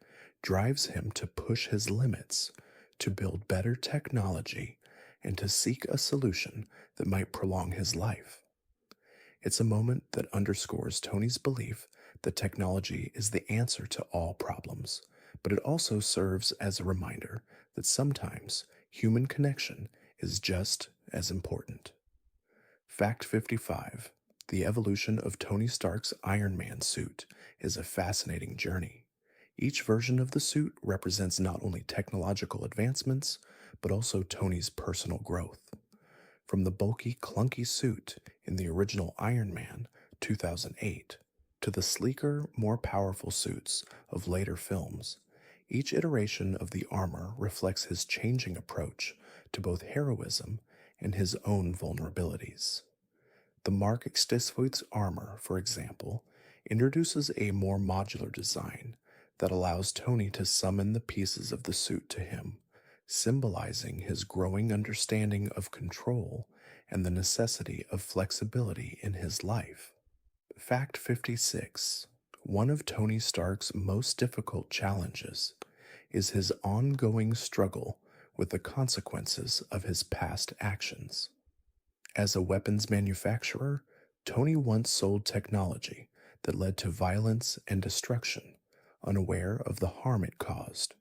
drives him to push his limits, to build better technology, and to seek a solution that might prolong his life. It's a moment that underscores Tony's belief that technology is the answer to all problems, but it also serves as a reminder that sometimes human connection is just as important. Fact 55. The evolution of Tony Stark's Iron Man suit is a fascinating journey. Each version of the suit represents not only technological advancements, but also Tony's personal growth. From the bulky, clunky suit in the original Iron Man 2008 to the sleeker, more powerful suits of later films, each iteration of the armor reflects his changing approach to both heroism and his own vulnerabilities. The Mark Extisfoit's armor, for example, introduces a more modular design that allows Tony to summon the pieces of the suit to him, symbolizing his growing understanding of control and the necessity of flexibility in his life. Fact 56. One of Tony Stark's most difficult challenges is his ongoing struggle with the consequences of his past actions. As a weapons manufacturer, Tony once sold technology that led to violence and destruction, unaware of the harm it caused.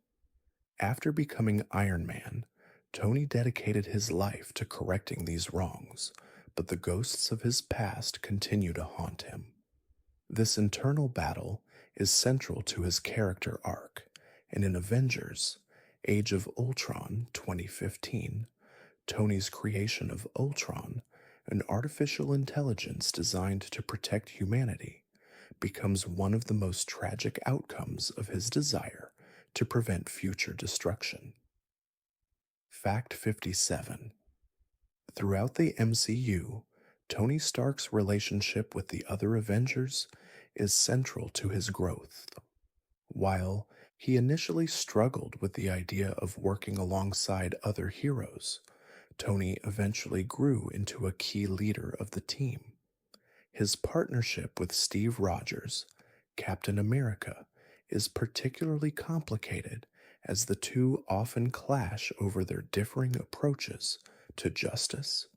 After becoming Iron Man, Tony dedicated his life to correcting these wrongs, but the ghosts of his past continue to haunt him. This internal battle is central to his character arc, and in Avengers: Age of Ultron 2015, Tony's creation of Ultron, an artificial intelligence designed to protect humanity, becomes one of the most tragic outcomes of his desire to prevent future destruction. Fact 57. Throughout the MCU, Tony Stark's relationship with the other Avengers is central to his growth. While he initially struggled with the idea of working alongside other heroes, Tony eventually grew into a key leader of the team. His partnership with Steve Rogers, Captain America, is particularly complicated as the two often clash over their differing approaches to justice.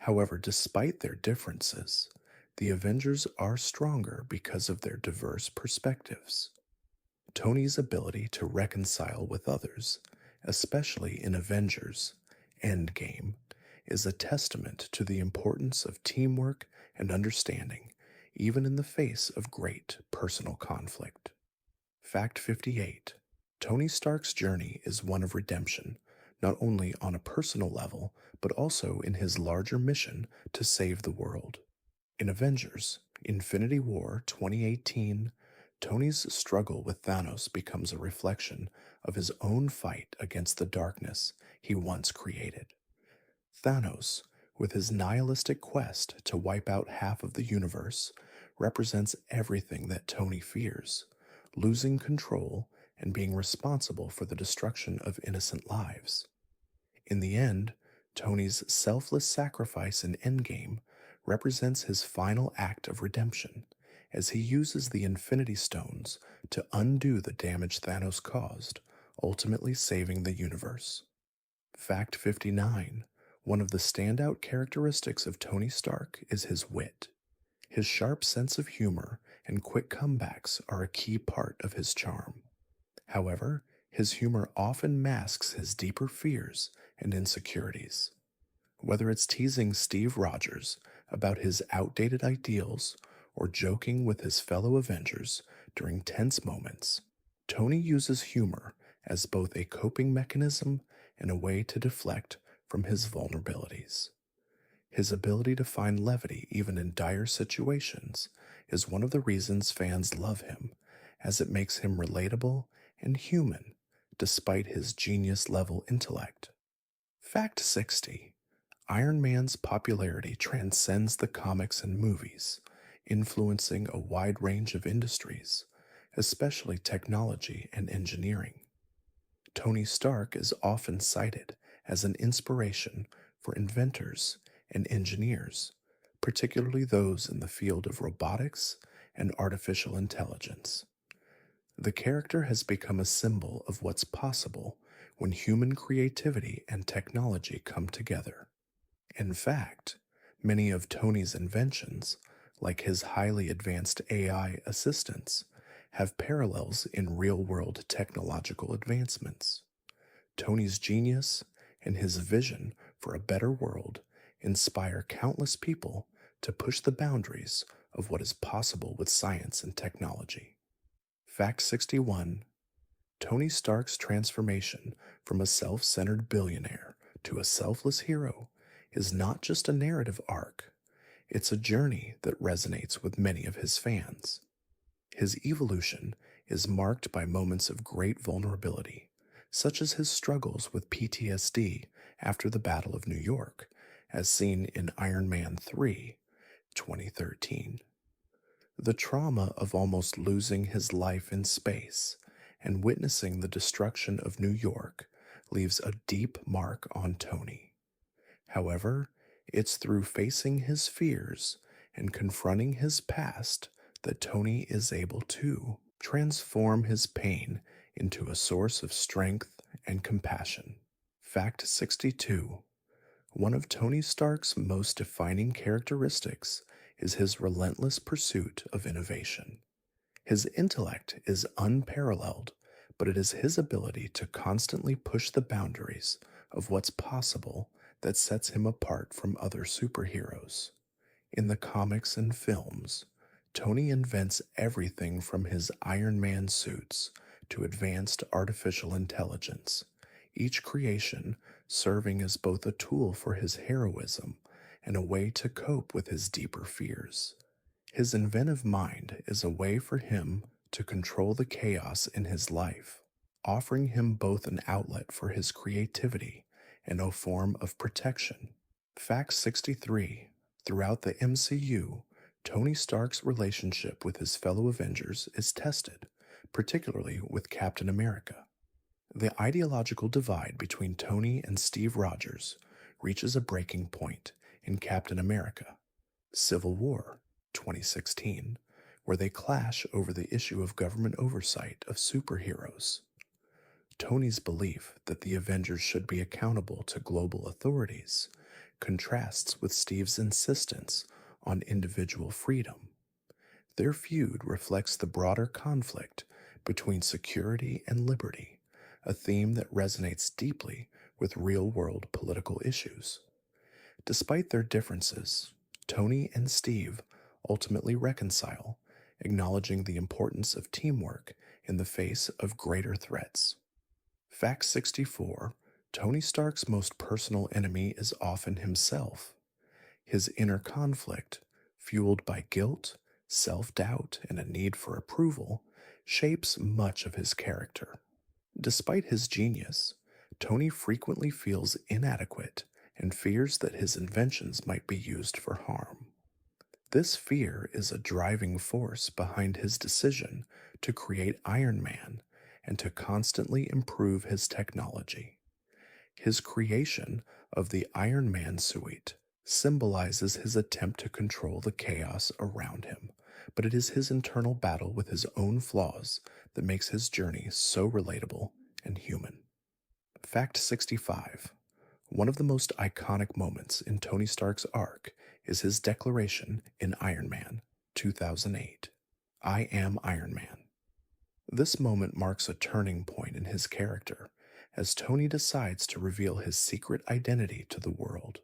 However, despite their differences, the Avengers are stronger because of their diverse perspectives. Tony's ability to reconcile with others, especially in Avengers Endgame, is a testament to the importance of teamwork and understanding, even in the face of great personal conflict. Fact 58. Tony Stark's journey is one of redemption, not only on a personal level, but also in his larger mission to save the world. In Avengers Infinity War 2018, Tony's struggle with Thanos becomes a reflection of his own fight against the darkness he once created. Thanos, with his nihilistic quest to wipe out half of the universe, represents everything that Tony fears: losing control and being responsible for the destruction of innocent lives. In the end, Tony's selfless sacrifice in Endgame represents his final act of redemption, as he uses the Infinity Stones to undo the damage Thanos caused, ultimately saving the universe. Fact 59. One of the standout characteristics of Tony Stark is his wit. His sharp sense of humor and quick comebacks are a key part of his charm. However, his humor often masks his deeper fears and insecurities. Whether it's teasing Steve Rogers about his outdated ideals or joking with his fellow Avengers during tense moments, Tony uses humor as both a coping mechanism and a way to deflect from his vulnerabilities. His ability to find levity even in dire situations is one of the reasons fans love him, as it makes him relatable and human despite his genius level intellect. Fact 60: Iron Man's popularity transcends the comics and movies, influencing a wide range of industries, especially technology and engineering. Tony Stark is often cited as an inspiration for inventors and engineers, particularly those in the field of robotics and artificial intelligence. The character has become a symbol of what's possible when human creativity and technology come together. In fact, many of Tony's inventions, like his highly advanced AI assistants, have parallels in real world technological advancements. Tony's genius and his vision for a better world inspire countless people to push the boundaries of what is possible with science and technology. Fact 61: Tony Stark's transformation from a self centered billionaire to a selfless hero is not just a narrative arc, it's a journey that resonates with many of his fans. His evolution is marked by moments of great vulnerability, such as his struggles with PTSD after the Battle of New York, as seen in Iron Man 3, 2013. The trauma of almost losing his life in space and witnessing the destruction of New York leaves a deep mark on Tony. However, it's through facing his fears and confronting his past that Tony is able to transform his pain into a source of strength and compassion. Fact 62: One of Tony Stark's most defining characteristics is his relentless pursuit of innovation. His intellect is unparalleled, but it is his ability to constantly push the boundaries of what's possible that sets him apart from other superheroes. In the comics and films, Tony invents everything from his Iron Man suits to advanced artificial intelligence, each creation serving as both a tool for his heroism and a way to cope with his deeper fears. His inventive mind is a way for him to control the chaos in his life, offering him both an outlet for his creativity and a form of protection. Fact 63: Throughout the MCU, Tony Stark's relationship with his fellow Avengers is tested, particularly with Captain America. The ideological divide between Tony and Steve Rogers reaches a breaking point in Captain America: Civil War, 2016, where they clash over the issue of government oversight of superheroes. Tony's belief that the Avengers should be accountable to global authorities contrasts with Steve's insistence on individual freedom. Their feud reflects the broader conflict between security and liberty, a theme that resonates deeply with real world political issues. Despite their differences, Tony and Steve ultimately reconcile, acknowledging the importance of teamwork in the face of greater threats. Fact 64: Tony Stark's most personal enemy is often himself. His inner conflict, fueled by guilt, self doubt, and a need for approval, shapes much of his character. Despite his genius, Tony frequently feels inadequate and fears that his inventions might be used for harm. This fear is a driving force behind his decision to create Iron Man and to constantly improve his technology. His creation of the Iron Man suit symbolizes his attempt to control the chaos around him, but it is his internal battle with his own flaws that makes his journey so relatable and human. Fact 65: One of the most iconic moments in Tony Stark's arc is his declaration in Iron Man 2008, "I am Iron Man." This moment marks a turning point in his character as Tony decides to reveal his secret identity to the world.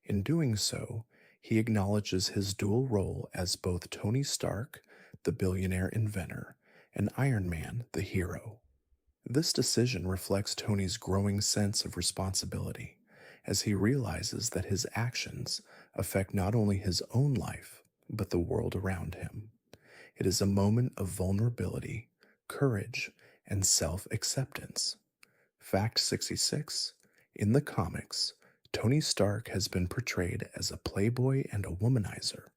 In doing so, he acknowledges his dual role as both Tony Stark, the billionaire inventor, and Iron Man, the hero. This decision reflects Tony's growing sense of responsibility as he realizes that his actions affect not only his own life, but the world around him. It is a moment of vulnerability, courage, and self acceptance. Fact 66. In the comics, Tony Stark has been portrayed as a playboy and a womanizer,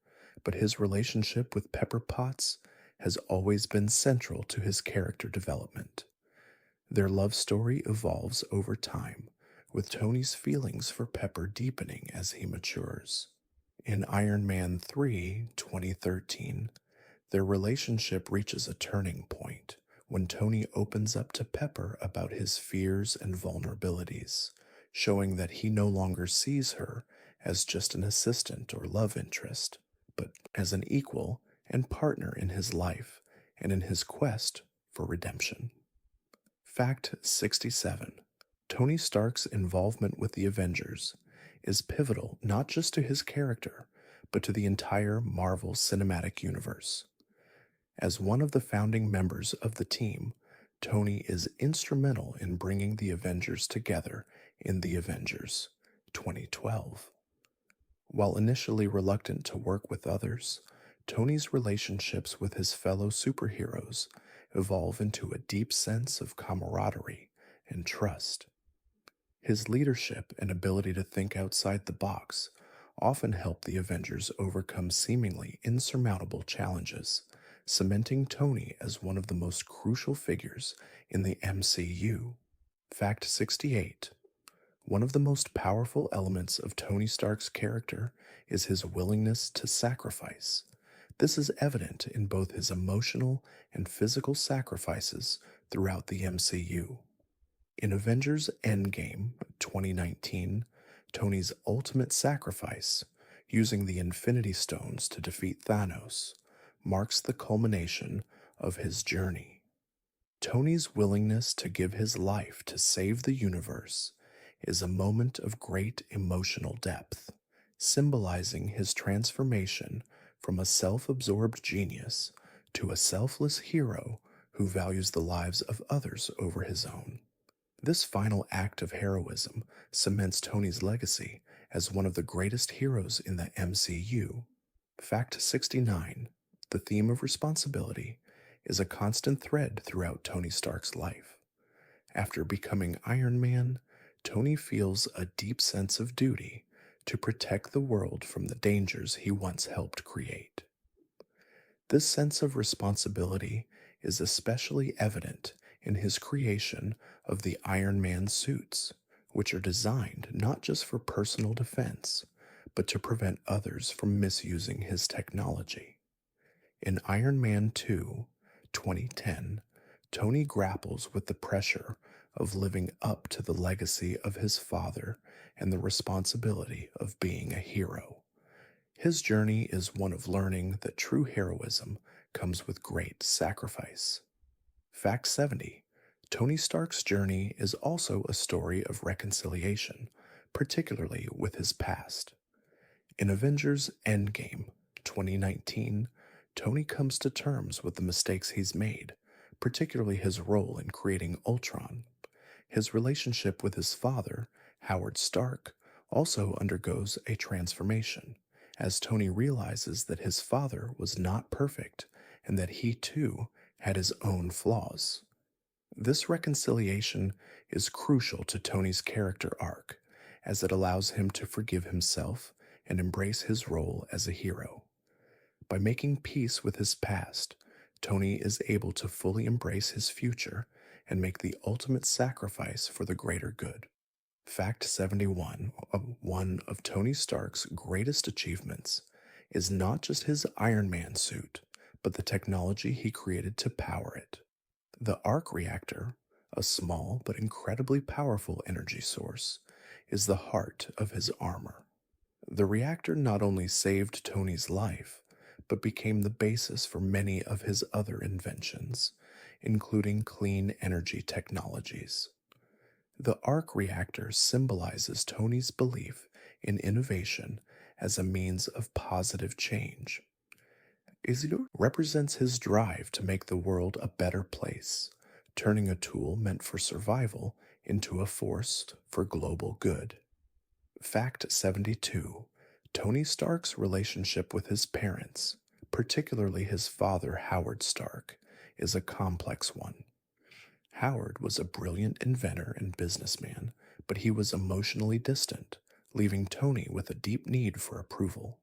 but his relationship with Pepper Potts has always been central to his character development. Their love story evolves over time, with Tony's feelings for Pepper deepening as he matures. In Iron Man 3, 2013, their relationship reaches a turning point when Tony opens up to Pepper about his fears and vulnerabilities, showing that he no longer sees her as just an assistant or love interest, but as an equal and partner in his life and in his quest for redemption. Fact 67. Tony Stark's involvement with the Avengers is pivotal not just to his character, but to the entire Marvel Cinematic Universe. As one of the founding members of the team, Tony is instrumental in bringing the Avengers together in The Avengers 2012. While initially reluctant to work with others, Tony's relationships with his fellow superheroes evolve into a deep sense of camaraderie and trust. His leadership and ability to think outside the box often help the Avengers overcome seemingly insurmountable challenges, cementing Tony as one of the most crucial figures in the MCU. Fact 68. One of the most powerful elements of Tony Stark's character is his willingness to sacrifice. This is evident in both his emotional and physical sacrifices throughout the MCU. In Avengers Endgame 2019, Tony's ultimate sacrifice, using the Infinity Stones to defeat Thanos, marks the culmination of his journey. Tony's willingness to give his life to save the universe is a moment of great emotional depth, symbolizing his transformation from a self-absorbed genius to a selfless hero who values the lives of others over his own. This final act of heroism cements Tony's legacy as one of the greatest heroes in the MCU. Fact 69. The theme of responsibility is a constant thread throughout Tony Stark's life. After becoming Iron Man, Tony feels a deep sense of duty to protect the world from the dangers he once helped create. This sense of responsibility is especially evident in his creation of the Iron Man suits, which are designed not just for personal defense, but to prevent others from misusing his technology. In Iron Man 2, 2010, Tony grapples with the pressure of living up to the legacy of his father and the responsibility of being a hero. His journey is one of learning that true heroism comes with great sacrifice. Fact 70. Tony Stark's journey is also a story of reconciliation, particularly with his past. In Avengers Endgame 2019, Tony comes to terms with the mistakes he's made, particularly his role in creating Ultron. His relationship with his father, Howard Stark, also undergoes a transformation, as Tony realizes that his father was not perfect and that he too had his own flaws. This reconciliation is crucial to Tony's character arc, as it allows him to forgive himself and embrace his role as a hero. By making peace with his past, Tony is able to fully embrace his future and make the ultimate sacrifice for the greater good. Fact 71. One of Tony Stark's greatest achievements is not just his Iron Man suit, but the technology he created to power it. The arc reactor, a small but incredibly powerful energy source, is the heart of his armor. The reactor not only saved Tony's life, but became the basis for many of his other inventions, including clean energy technologies. The arc reactor symbolizes Tony's belief in innovation as a means of positive change. Isidore represents his drive to make the world a better place, turning a tool meant for survival into a force for global good. Fact 72. Tony Stark's relationship with his parents, particularly his father Howard Stark, is a complex one. Howard was a brilliant inventor and businessman, but he was emotionally distant, leaving Tony with a deep need for approval.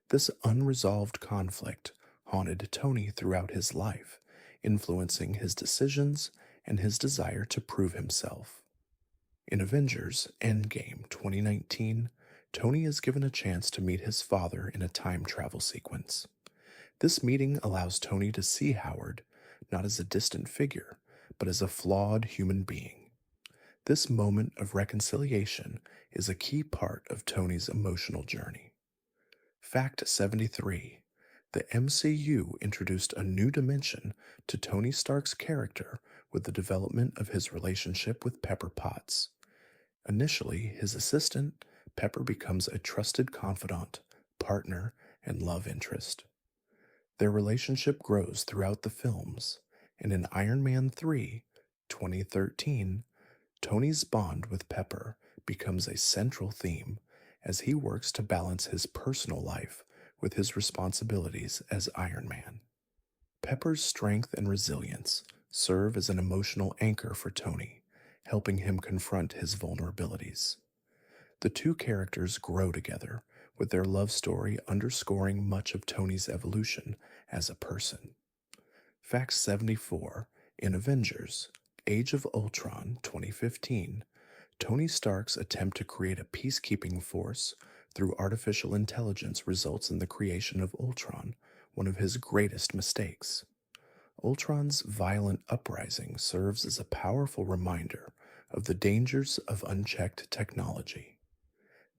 This unresolved conflict haunted Tony throughout his life, influencing his decisions and his desire to prove himself. In Avengers Endgame 2019, Tony is given a chance to meet his father in a time travel sequence. This meeting allows Tony to see Howard not as a distant figure, but as a flawed human being. This moment of reconciliation is a key part of Tony's emotional journey. Fact 73. The MCU introduced a new dimension to Tony Stark's character with the development of his relationship with Pepper Potts. Initially, his assistant, Pepper becomes a trusted confidant, partner, and love interest. Their relationship grows throughout the films, and in Iron Man 3, 2013, Tony's bond with Pepper becomes a central theme as he works to balance his personal life with his responsibilities as Iron Man. Pepper's strength and resilience serve as an emotional anchor for Tony, helping him confront his vulnerabilities. The two characters grow together, with their love story underscoring much of Tony's evolution as a person. Fact 74. In Avengers Age of Ultron 2015, Tony Stark's attempt to create a peacekeeping force through artificial intelligence results in the creation of Ultron, one of his greatest mistakes. Ultron's violent uprising serves as a powerful reminder of the dangers of unchecked technology.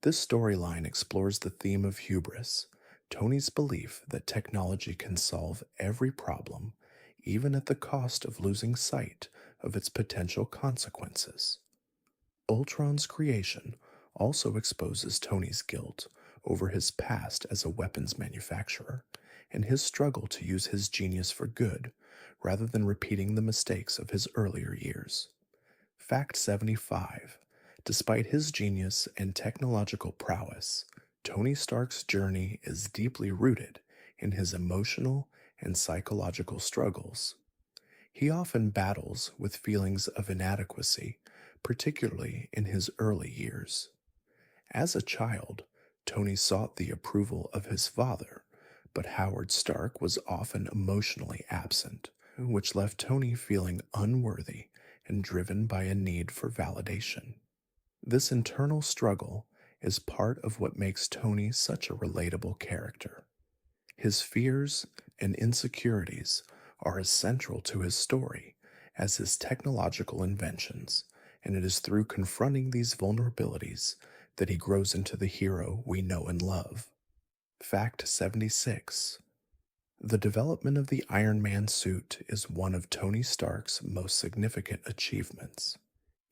This storyline explores the theme of hubris, Tony's belief that technology can solve every problem, even at the cost of losing sight of its potential consequences. Ultron's creation also exposes Tony's guilt over his past as a weapons manufacturer and his struggle to use his genius for good rather than repeating the mistakes of his earlier years. Fact 75. Despite his genius and technological prowess, Tony Stark's journey is deeply rooted in his emotional and psychological struggles. He often battles with feelings of inadequacy, particularly in his early years. As a child, Tony sought the approval of his father, but Howard Stark was often emotionally absent, which left Tony feeling unworthy and driven by a need for validation. This internal struggle is part of what makes Tony such a relatable character. His fears and insecurities are as central to his story as his technological inventions, and it is through confronting these vulnerabilities that he grows into the hero we know and love. Fact 76. The development of the Iron Man suit is one of Tony Stark's most significant achievements.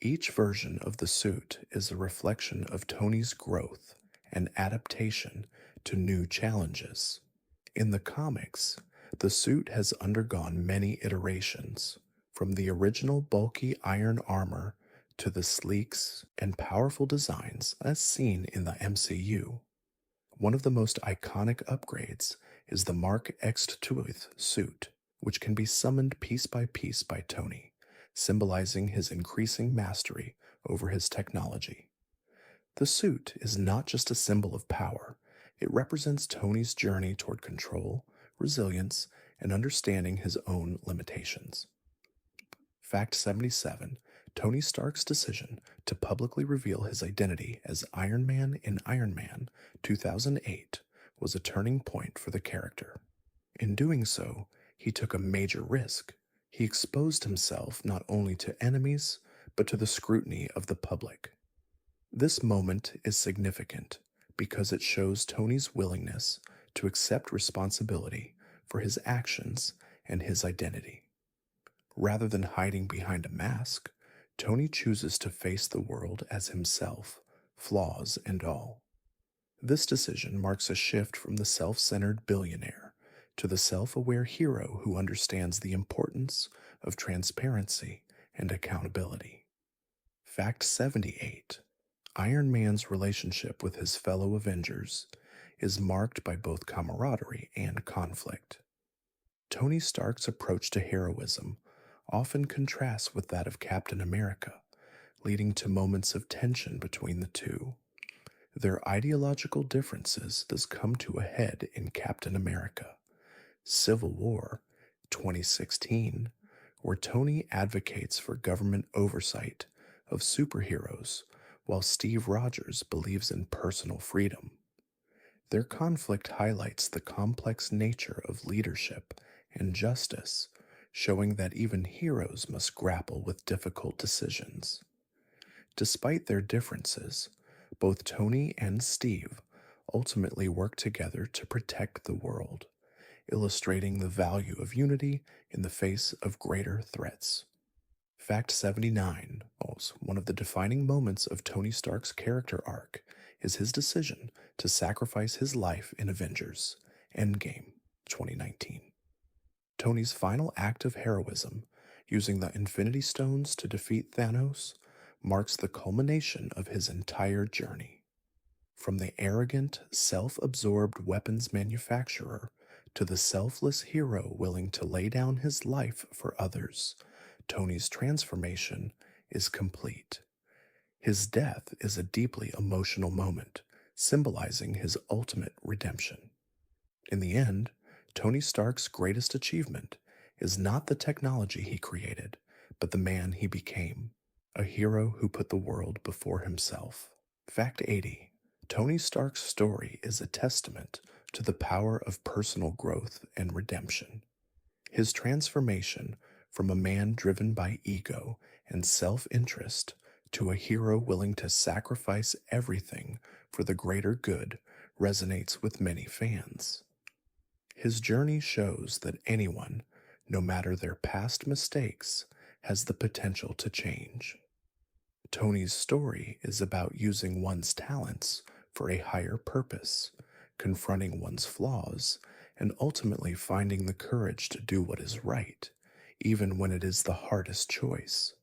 Each version of the suit is a reflection of Tony's growth and adaptation to new challenges. In the comics, the suit has undergone many iterations, from the original bulky iron armor to the sleek and powerful designs as seen in the MCU. One of the most iconic upgrades is the Mark X-Tooth suit, which can be summoned piece by Tony, symbolizing his increasing mastery over his technology. The suit is not just a symbol of power, it represents Tony's journey toward control, resilience, and understanding his own limitations. Fact 77. Tony Stark's decision to publicly reveal his identity as Iron Man in Iron Man 2008 was a turning point for the character. In doing so, he took a major risk. He exposed himself not only to enemies, but to the scrutiny of the public. This moment is significant because it shows Tony's willingness to accept responsibility for his actions and his identity. Rather than hiding behind a mask, Tony chooses to face the world as himself, flaws and all. This decision marks a shift from the self-centered billionaire to the self-aware hero who understands the importance of transparency and accountability. Fact 78. Iron Man's relationship with his fellow Avengers is marked by both camaraderie and conflict. Tony Stark's approach to heroism often contrasts with that of Captain America, leading to moments of tension between the two. Their ideological differences thus come to a head in Captain America Civil War 2016, where Tony advocates for government oversight of superheroes while Steve Rogers believes in personal freedom. Their conflict highlights the complex nature of leadership and justice, showing that even heroes must grapple with difficult decisions. Despite their differences, both Tony and Steve ultimately work together to protect the world, illustrating the value of unity in the face of greater threats. Fact 79, one of the defining moments of Tony Stark's character arc is his decision to sacrifice his life in Avengers Endgame 2019. Tony's final act of heroism, using the Infinity Stones to defeat Thanos, marks the culmination of his entire journey. From the arrogant, self absorbed weapons manufacturer to the selfless hero willing to lay down his life for others, Tony's transformation is complete. His death is a deeply emotional moment, symbolizing his ultimate redemption. In the end, Tony Stark's greatest achievement is not the technology he created, but the man he became, a hero who put the world before himself. Fact 80. Tony Stark's story is a testament to the power of personal growth and redemption. His transformation from a man driven by ego and self-interest to a hero willing to sacrifice everything for the greater good resonates with many fans. His journey shows that anyone, no matter their past mistakes, has the potential to change. Tony's story is about using one's talents for a higher purpose, confronting one's flaws, and ultimately finding the courage to do what is right, even when it is the hardest choice.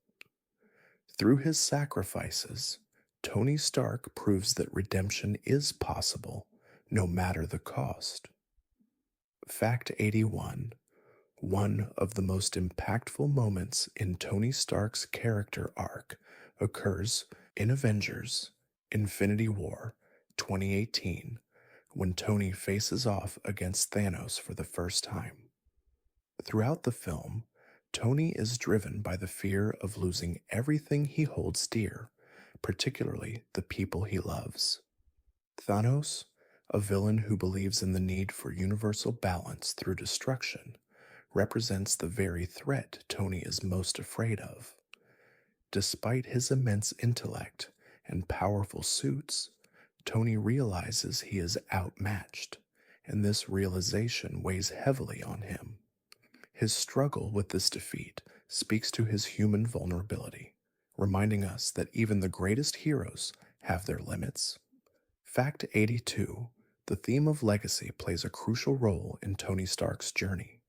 Through his sacrifices, Tony Stark proves that redemption is possible, no matter the cost. Fact 81. One of the most impactful moments in Tony Stark's character arc occurs in Avengers Infinity War 2018 when Tony faces off against Thanos for the first time. Throughout the film, Tony is driven by the fear of losing everything he holds dear, particularly the people he loves. Thanos, a villain who believes in the need for universal balance through destruction, represents the very threat Tony is most afraid of. Despite his immense intellect and powerful suits, Tony realizes he is outmatched, and this realization weighs heavily on him. His struggle with this defeat speaks to his human vulnerability, reminding us that even the greatest heroes have their limits. Fact 82. The theme of legacy plays a crucial role in Tony Stark's journey.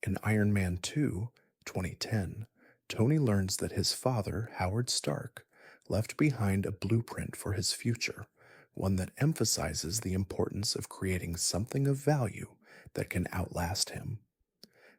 In Iron Man 2, 2010, Tony learns that his father, Howard Stark, left behind a blueprint for his future, one that emphasizes the importance of creating something of value that can outlast him.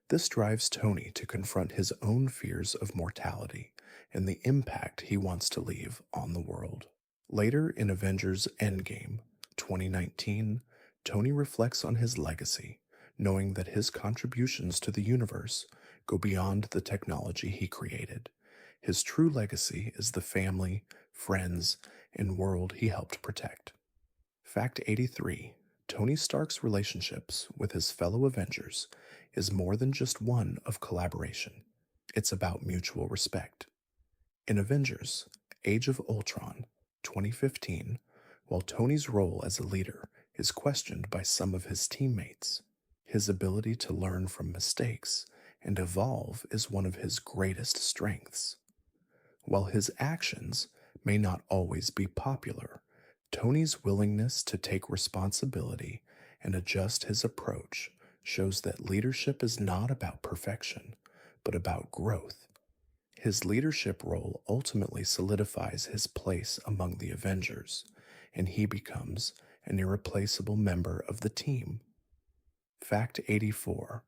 This drives Tony to confront his own fears of mortality and the impact he wants to leave on the world. Later in Avengers Endgame 2019, Tony reflects on his legacy, knowing that his contributions to the universe go beyond the technology he created. His true legacy is the family, friends, and world he helped protect. Fact 83. Tony Stark's relationships with his fellow Avengers is more than just one of collaboration. It's about mutual respect. In Avengers Age of Ultron 2015, while Tony's role as a leader is questioned by some of his teammates, his ability to learn from mistakes and evolve is one of his greatest strengths. While his actions may not always be popular, Tony's willingness to take responsibility and adjust his approach shows that leadership is not about perfection, but about growth. His leadership role ultimately solidifies his place among the Avengers, and he becomes an irreplaceable member of the team. Fact 84.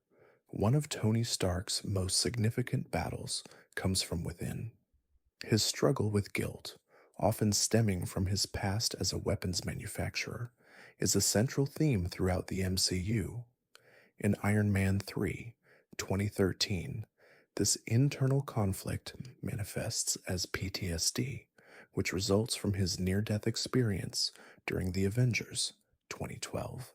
One of Tony Stark's most significant battles comes from within. His struggle with guilt, often stemming from his past as a weapons manufacturer, is a central theme throughout the MCU. In Iron Man 3, 2013, this internal conflict manifests as PTSD, which results from his near death experience during the Avengers 2012.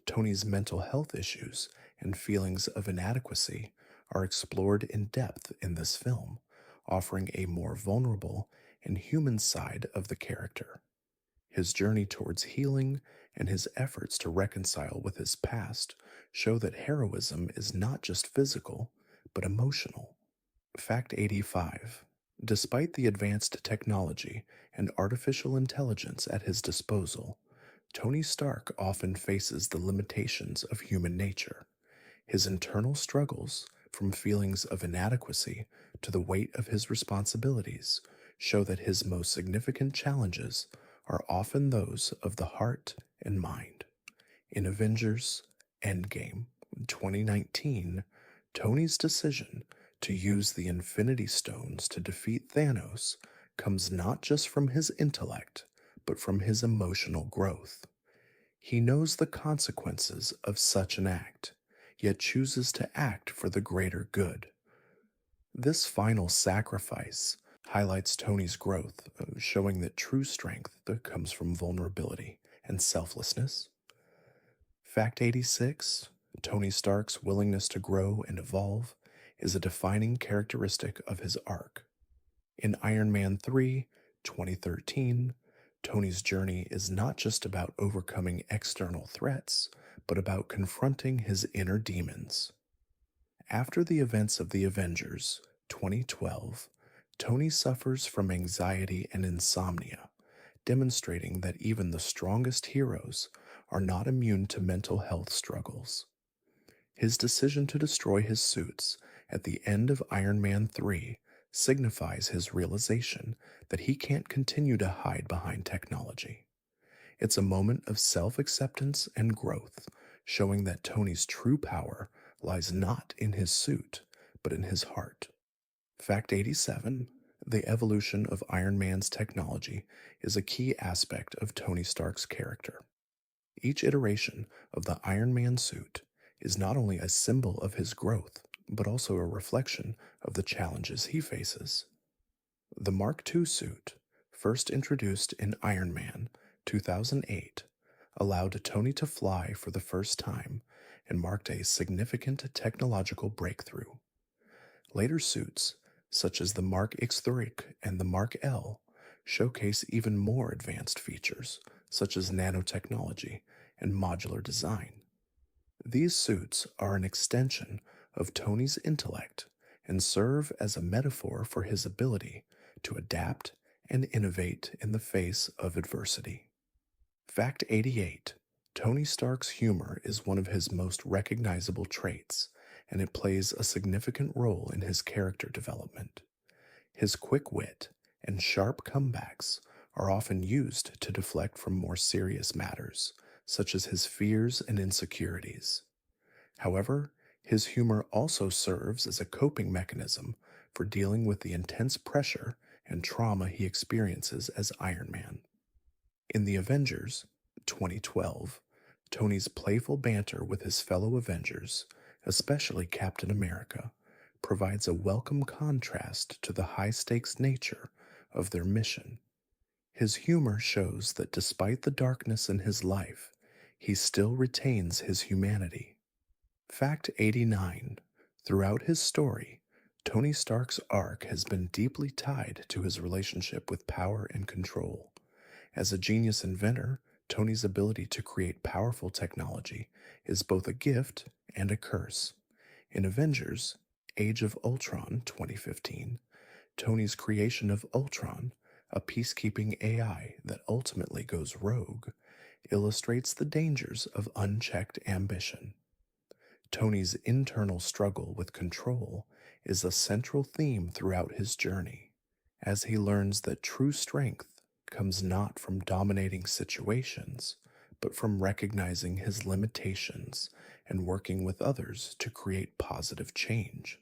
Tony's mental health issues and feelings of inadequacy are explored in depth in this film, offering a more vulnerable and human side of the character. His journey towards healing and his efforts to reconcile with his past show that heroism is not just physical, but emotional. Fact 85. Despite the advanced technology and artificial intelligence at his disposal, Tony Stark often faces the limitations of human nature. His internal struggles, from feelings of inadequacy to the weight of his responsibilities, show that his most significant challenges are often those of the heart and mind. In Avengers Endgame 2019, Tony's decision to use the Infinity Stones to defeat Thanos comes not just from his intellect, but from his emotional growth. He knows the consequences of such an act, yet chooses to act for the greater good. This final sacrifice highlights Tony's growth, showing that true strength comes from vulnerability and selflessness. Fact 86. Tony Stark's willingness to grow and evolve is a defining characteristic of his arc. In Iron Man 3, 2013, Tony's journey is not just about overcoming external threats, but about confronting his inner demons. After the events of the Avengers 2012, Tony suffers from anxiety and insomnia, demonstrating that even the strongest heroes are not immune to mental health struggles. His decision to destroy his suits at the end of Iron Man 3 signifies his realization that he can't continue to hide behind technology. It's a moment of self acceptance and growth, showing that Tony's true power lies not in his suit, but in his heart. Fact 87. The evolution of Iron Man's technology is a key aspect of Tony Stark's character. Each iteration of the Iron Man suit is not only a symbol of his growth, but also a reflection of the challenges he faces. The Mark II suit, first introduced in Iron Man 2008, allowed Tony to fly for the first time and marked a significant technological breakthrough. Later suits, such as the Mark X3 and the Mark L, showcase even more advanced features, such as nanotechnology and modular design. These suits are an extension of Tony's intellect and serve as a metaphor for his ability to adapt and innovate in the face of adversity. Fact 88. Tony Stark's humor is one of his most recognizable traits, and it plays a significant role in his character development. His quick wit and sharp comebacks are often used to deflect from more serious matters, such as his fears and insecurities. However, his humor also serves as a coping mechanism for dealing with the intense pressure and trauma he experiences as Iron Man. In The Avengers 2012, Tony's playful banter with his fellow Avengers, especially Captain America, provides a welcome contrast to the high-stakes nature of their mission. His humor shows that despite the darkness in his life, he still retains his humanity. Fact 89. Throughout his story, Tony Stark's arc has been deeply tied to his relationship with power and control. As a genius inventor, Tony's ability to create powerful technology is both a gift and a curse. In Avengers Age of Ultron 2015, Tony's creation of Ultron, a peacekeeping AI that ultimately goes rogue, illustrates the dangers of unchecked ambition. Tony's internal struggle with control is a central theme throughout his journey, as he learns that true strength comes not from dominating situations, but from recognizing his limitations and working with others to create positive change.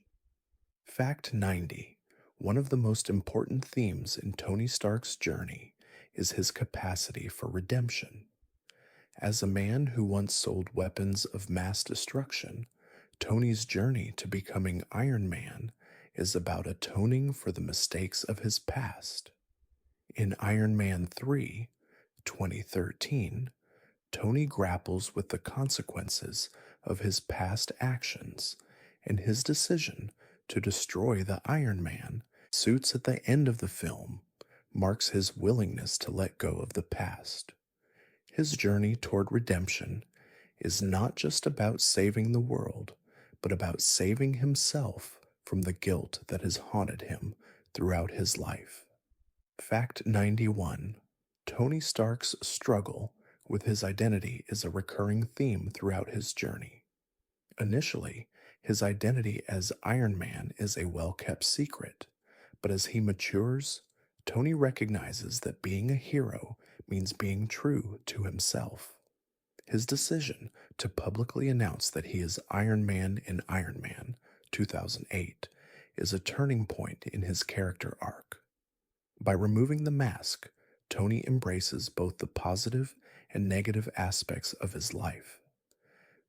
Fact 90. One of the most important themes in Tony Stark's journey is his capacity for redemption. As a man who once sold weapons of mass destruction, Tony's journey to becoming Iron Man is about atoning for the mistakes of his past. In Iron Man 3, 2013, Tony grapples with the consequences of his past actions, and his decision to destroy the Iron Man suits at the end of the film marks his willingness to let go of the past. His journey toward redemption is not just about saving the world, but about saving himself from the guilt that has haunted him throughout his life. Fact 91. Tony Stark's struggle with his identity is a recurring theme throughout his journey. Initially, his identity as Iron Man is a well kept secret, but as he matures, Tony recognizes that being a hero means being true to himself. His decision to publicly announce that he is Iron Man in Iron Man 2008 is a turning point in his character arc. By removing the mask, Tony embraces both the positive and negative aspects of his life.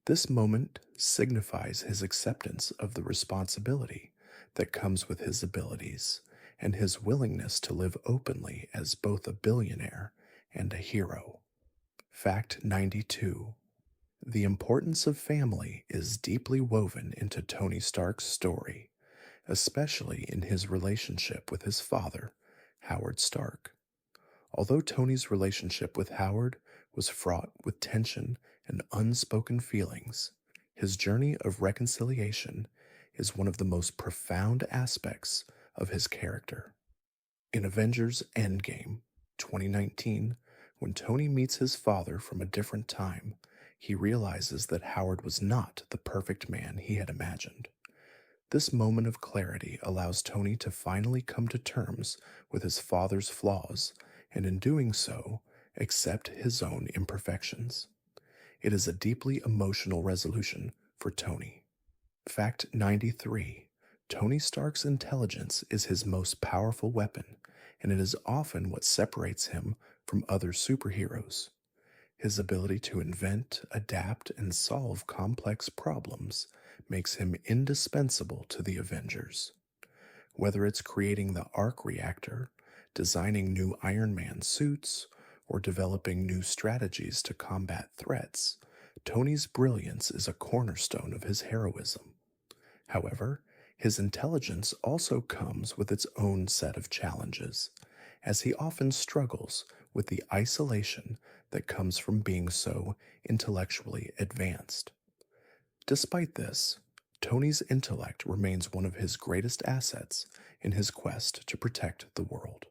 This moment signifies his acceptance of the responsibility that comes with his abilities and his willingness to live openly as both a billionaire and a hero. Fact 92. The importance of family is deeply woven into Tony Stark's story, especially in his relationship with his father, Howard Stark. Although Tony's relationship with Howard was fraught with tension and unspoken feelings, his journey of reconciliation is one of the most profound aspects of his character. In Avengers Endgame 2019, when Tony meets his father from a different time, he realizes that Howard was not the perfect man he had imagined. This moment of clarity allows Tony to finally come to terms with his father's flaws and, in doing so, accept his own imperfections. It is a deeply emotional resolution for Tony. Fact 93. Tony Stark's intelligence is his most powerful weapon, and it is often what separates him from other superheroes. His ability to invent, adapt, and solve complex problems makes him indispensable to the Avengers. Whether it's creating the arc reactor, designing new Iron Man suits, or developing new strategies to combat threats, Tony's brilliance is a cornerstone of his heroism. However, his intelligence also comes with its own set of challenges, as he often struggles with the isolation that comes from being so intellectually advanced. Despite this, Tony's intellect remains one of his greatest assets in his quest to protect the world.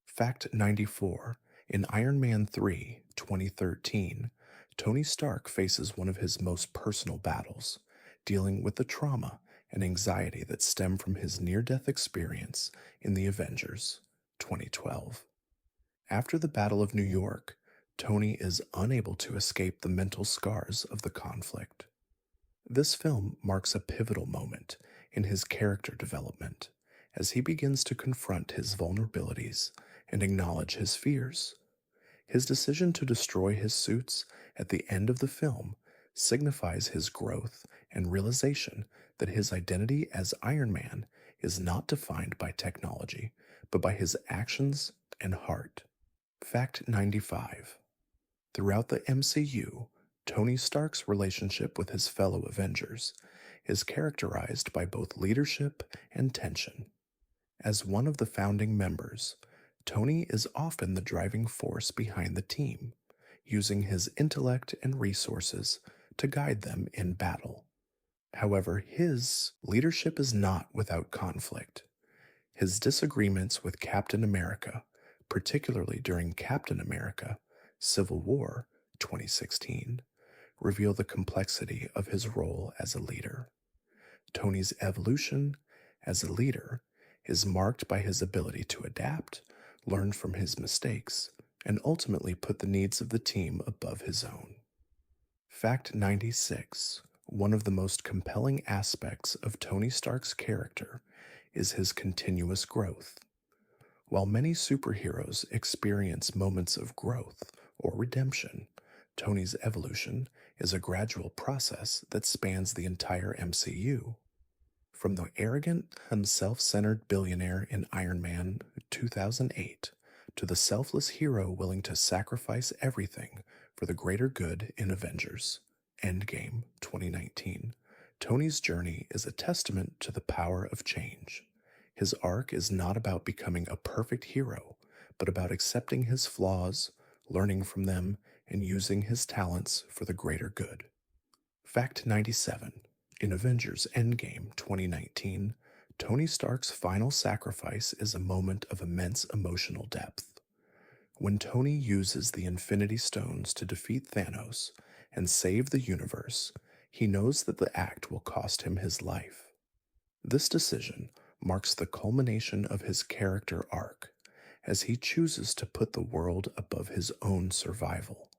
Fact 94. In Iron Man 3, 2013, Tony Stark faces one of his most personal battles, dealing with the trauma and anxiety that stem from his near-death experience in the Avengers, 2012. After the Battle of New York, Tony is unable to escape the mental scars of the conflict. This film marks a pivotal moment in his character development as he begins to confront his vulnerabilities and acknowledge his fears. His decision to destroy his suits at the end of the film signifies his growth and realization that his identity as Iron Man is not defined by technology, but by his actions and heart. Fact 95. Throughout the MCU, Tony Stark's relationship with his fellow Avengers is characterized by both leadership and tension. As one of the founding members, Tony is often the driving force behind the team, using his intellect and resources to guide them in battle. However, his leadership is not without conflict. His disagreements with Captain America, particularly during Captain America Civil War 2016, reveal the complexity of his role as a leader. Tony's evolution as a leader, is marked by his ability to adapt, learn from his mistakes, and ultimately put the needs of the team above his own. Fact 96. One of the most compelling aspects of Tony Stark's character is his continuous growth. While many superheroes experience moments of growth or redemption, Tony's evolution is a gradual process that spans the entire MCU. From the arrogant and self centered billionaire in Iron Man 2008 to the selfless hero willing to sacrifice everything for the greater good in Avengers Endgame 2019, Tony's journey is a testament to the power of change. His arc is not about becoming a perfect hero, but about accepting his flaws, learning from them, and using his talents for the greater good. Fact 97. In Avengers Endgame 2019, Tony Stark's final sacrifice is a moment of immense emotional depth. When Tony uses the Infinity Stones to defeat Thanos and save the universe, he knows that the act will cost him his life. This decision marks the culmination of his character arc, as he chooses to put the world above his own survival.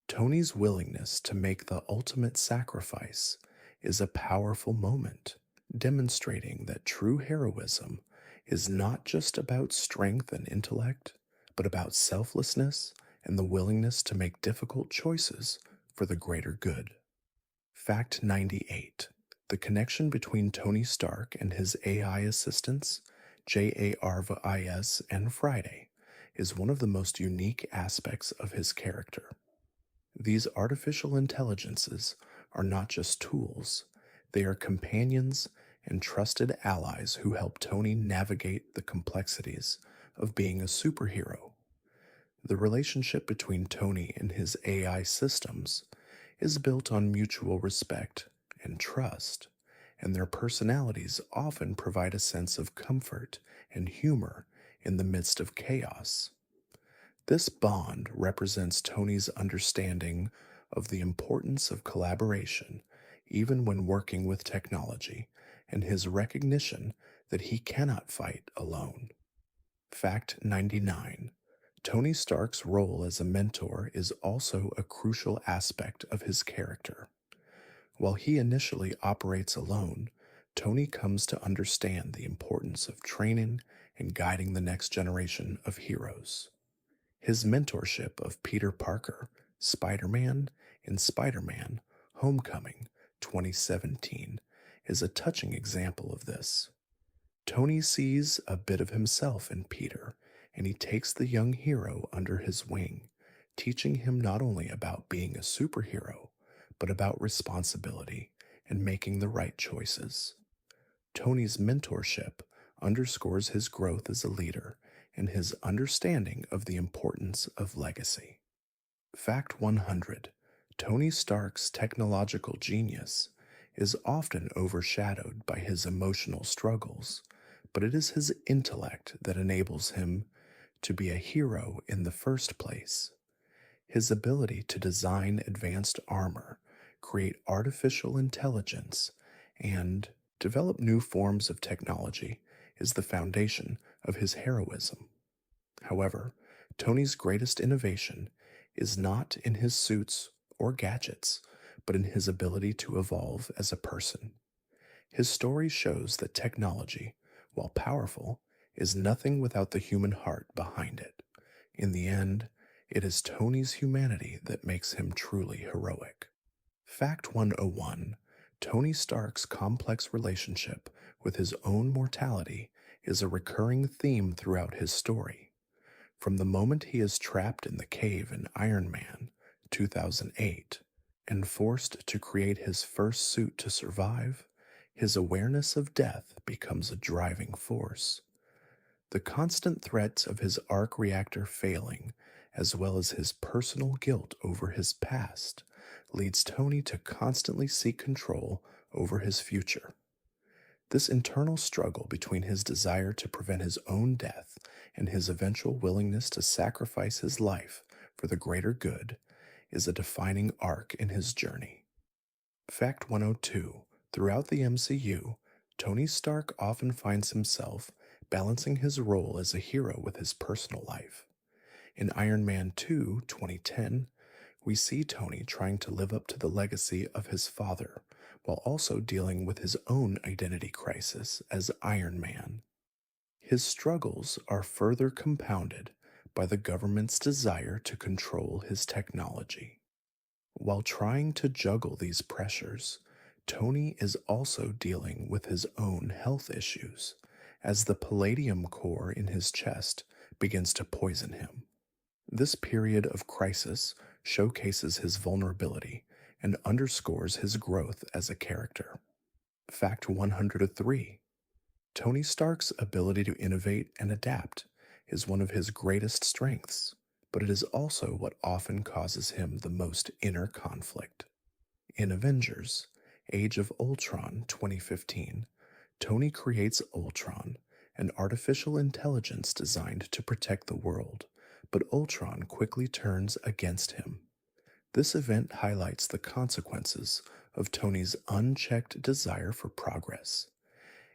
Tony's willingness to make the ultimate sacrifice is a powerful moment, demonstrating that true heroism is not just about strength and intellect, but about selflessness and the willingness to make difficult choices for the greater good. Fact 98. The connection between Tony Stark and his AI assistants, JARVIS and Friday, is one of the most unique aspects of his character. These artificial intelligences are not just tools, they are companions and trusted allies who help Tony navigate the complexities of being a superhero. The relationship between Tony and his AI systems is built on mutual respect and trust, and their personalities often provide a sense of comfort and humor in the midst of chaos. This bond represents Tony's understanding of the importance of collaboration, even when working with technology, and his recognition that he cannot fight alone. Fact 99. Tony Stark's role as a mentor is also a crucial aspect of his character. While he initially operates alone, Tony comes to understand the importance of training and guiding the next generation of heroes. His mentorship of Peter Parker, Spider-Man, and Spider-Man Homecoming 2017 is a touching example of this. Tony sees a bit of himself in Peter, and he takes the young hero under his wing, teaching him not only about being a superhero, but about responsibility and making the right choices. Tony's mentorship underscores his growth as a leader and his understanding of the importance of legacy. Fact 100. Tony Stark's technological genius is often overshadowed by his emotional struggles, but it is his intellect that enables him to be a hero in the first place. His ability to design advanced armor, create artificial intelligence, and develop new forms of technology is the foundation of his heroism. However, Tony's greatest innovation is not in his suits or gadgets, but in his ability to evolve as a person. His story shows that technology, while powerful, is nothing without the human heart behind it. In the end, it is Tony's humanity that makes him truly heroic. Fact 101. Tony Stark's complex relationship with his own mortality is a recurring theme throughout his story. From the moment he is trapped in the cave in Iron Man 2008 and forced to create his first suit to survive, his awareness of death becomes a driving force. The constant threats of his arc reactor failing, as well as his personal guilt over his past, leads Tony to constantly seek control over his future. This internal struggle between his desire to prevent his own death and his eventual willingness to sacrifice his life for the greater good is a defining arc in his journey. Fact 102. Throughout the MCU, Tony Stark often finds himself balancing his role as a hero with his personal life. In Iron Man 2, 2010, we see Tony trying to live up to the legacy of his father while also dealing with his own identity crisis as Iron Man. His struggles are further compounded by the government's desire to control his technology. While trying to juggle these pressures, Tony is also dealing with his own health issues as the palladium core in his chest begins to poison him. This period of crisis showcases his vulnerability and underscores his growth as a character. Fact 103: Tony Stark's ability to innovate and adapt is one of his greatest strengths, but it is also what often causes him the most inner conflict. In Avengers: Age of Ultron 2015, Tony creates Ultron, an artificial intelligence designed to protect the world, but Ultron quickly turns against him. This event highlights the consequences of Tony's unchecked desire for progress.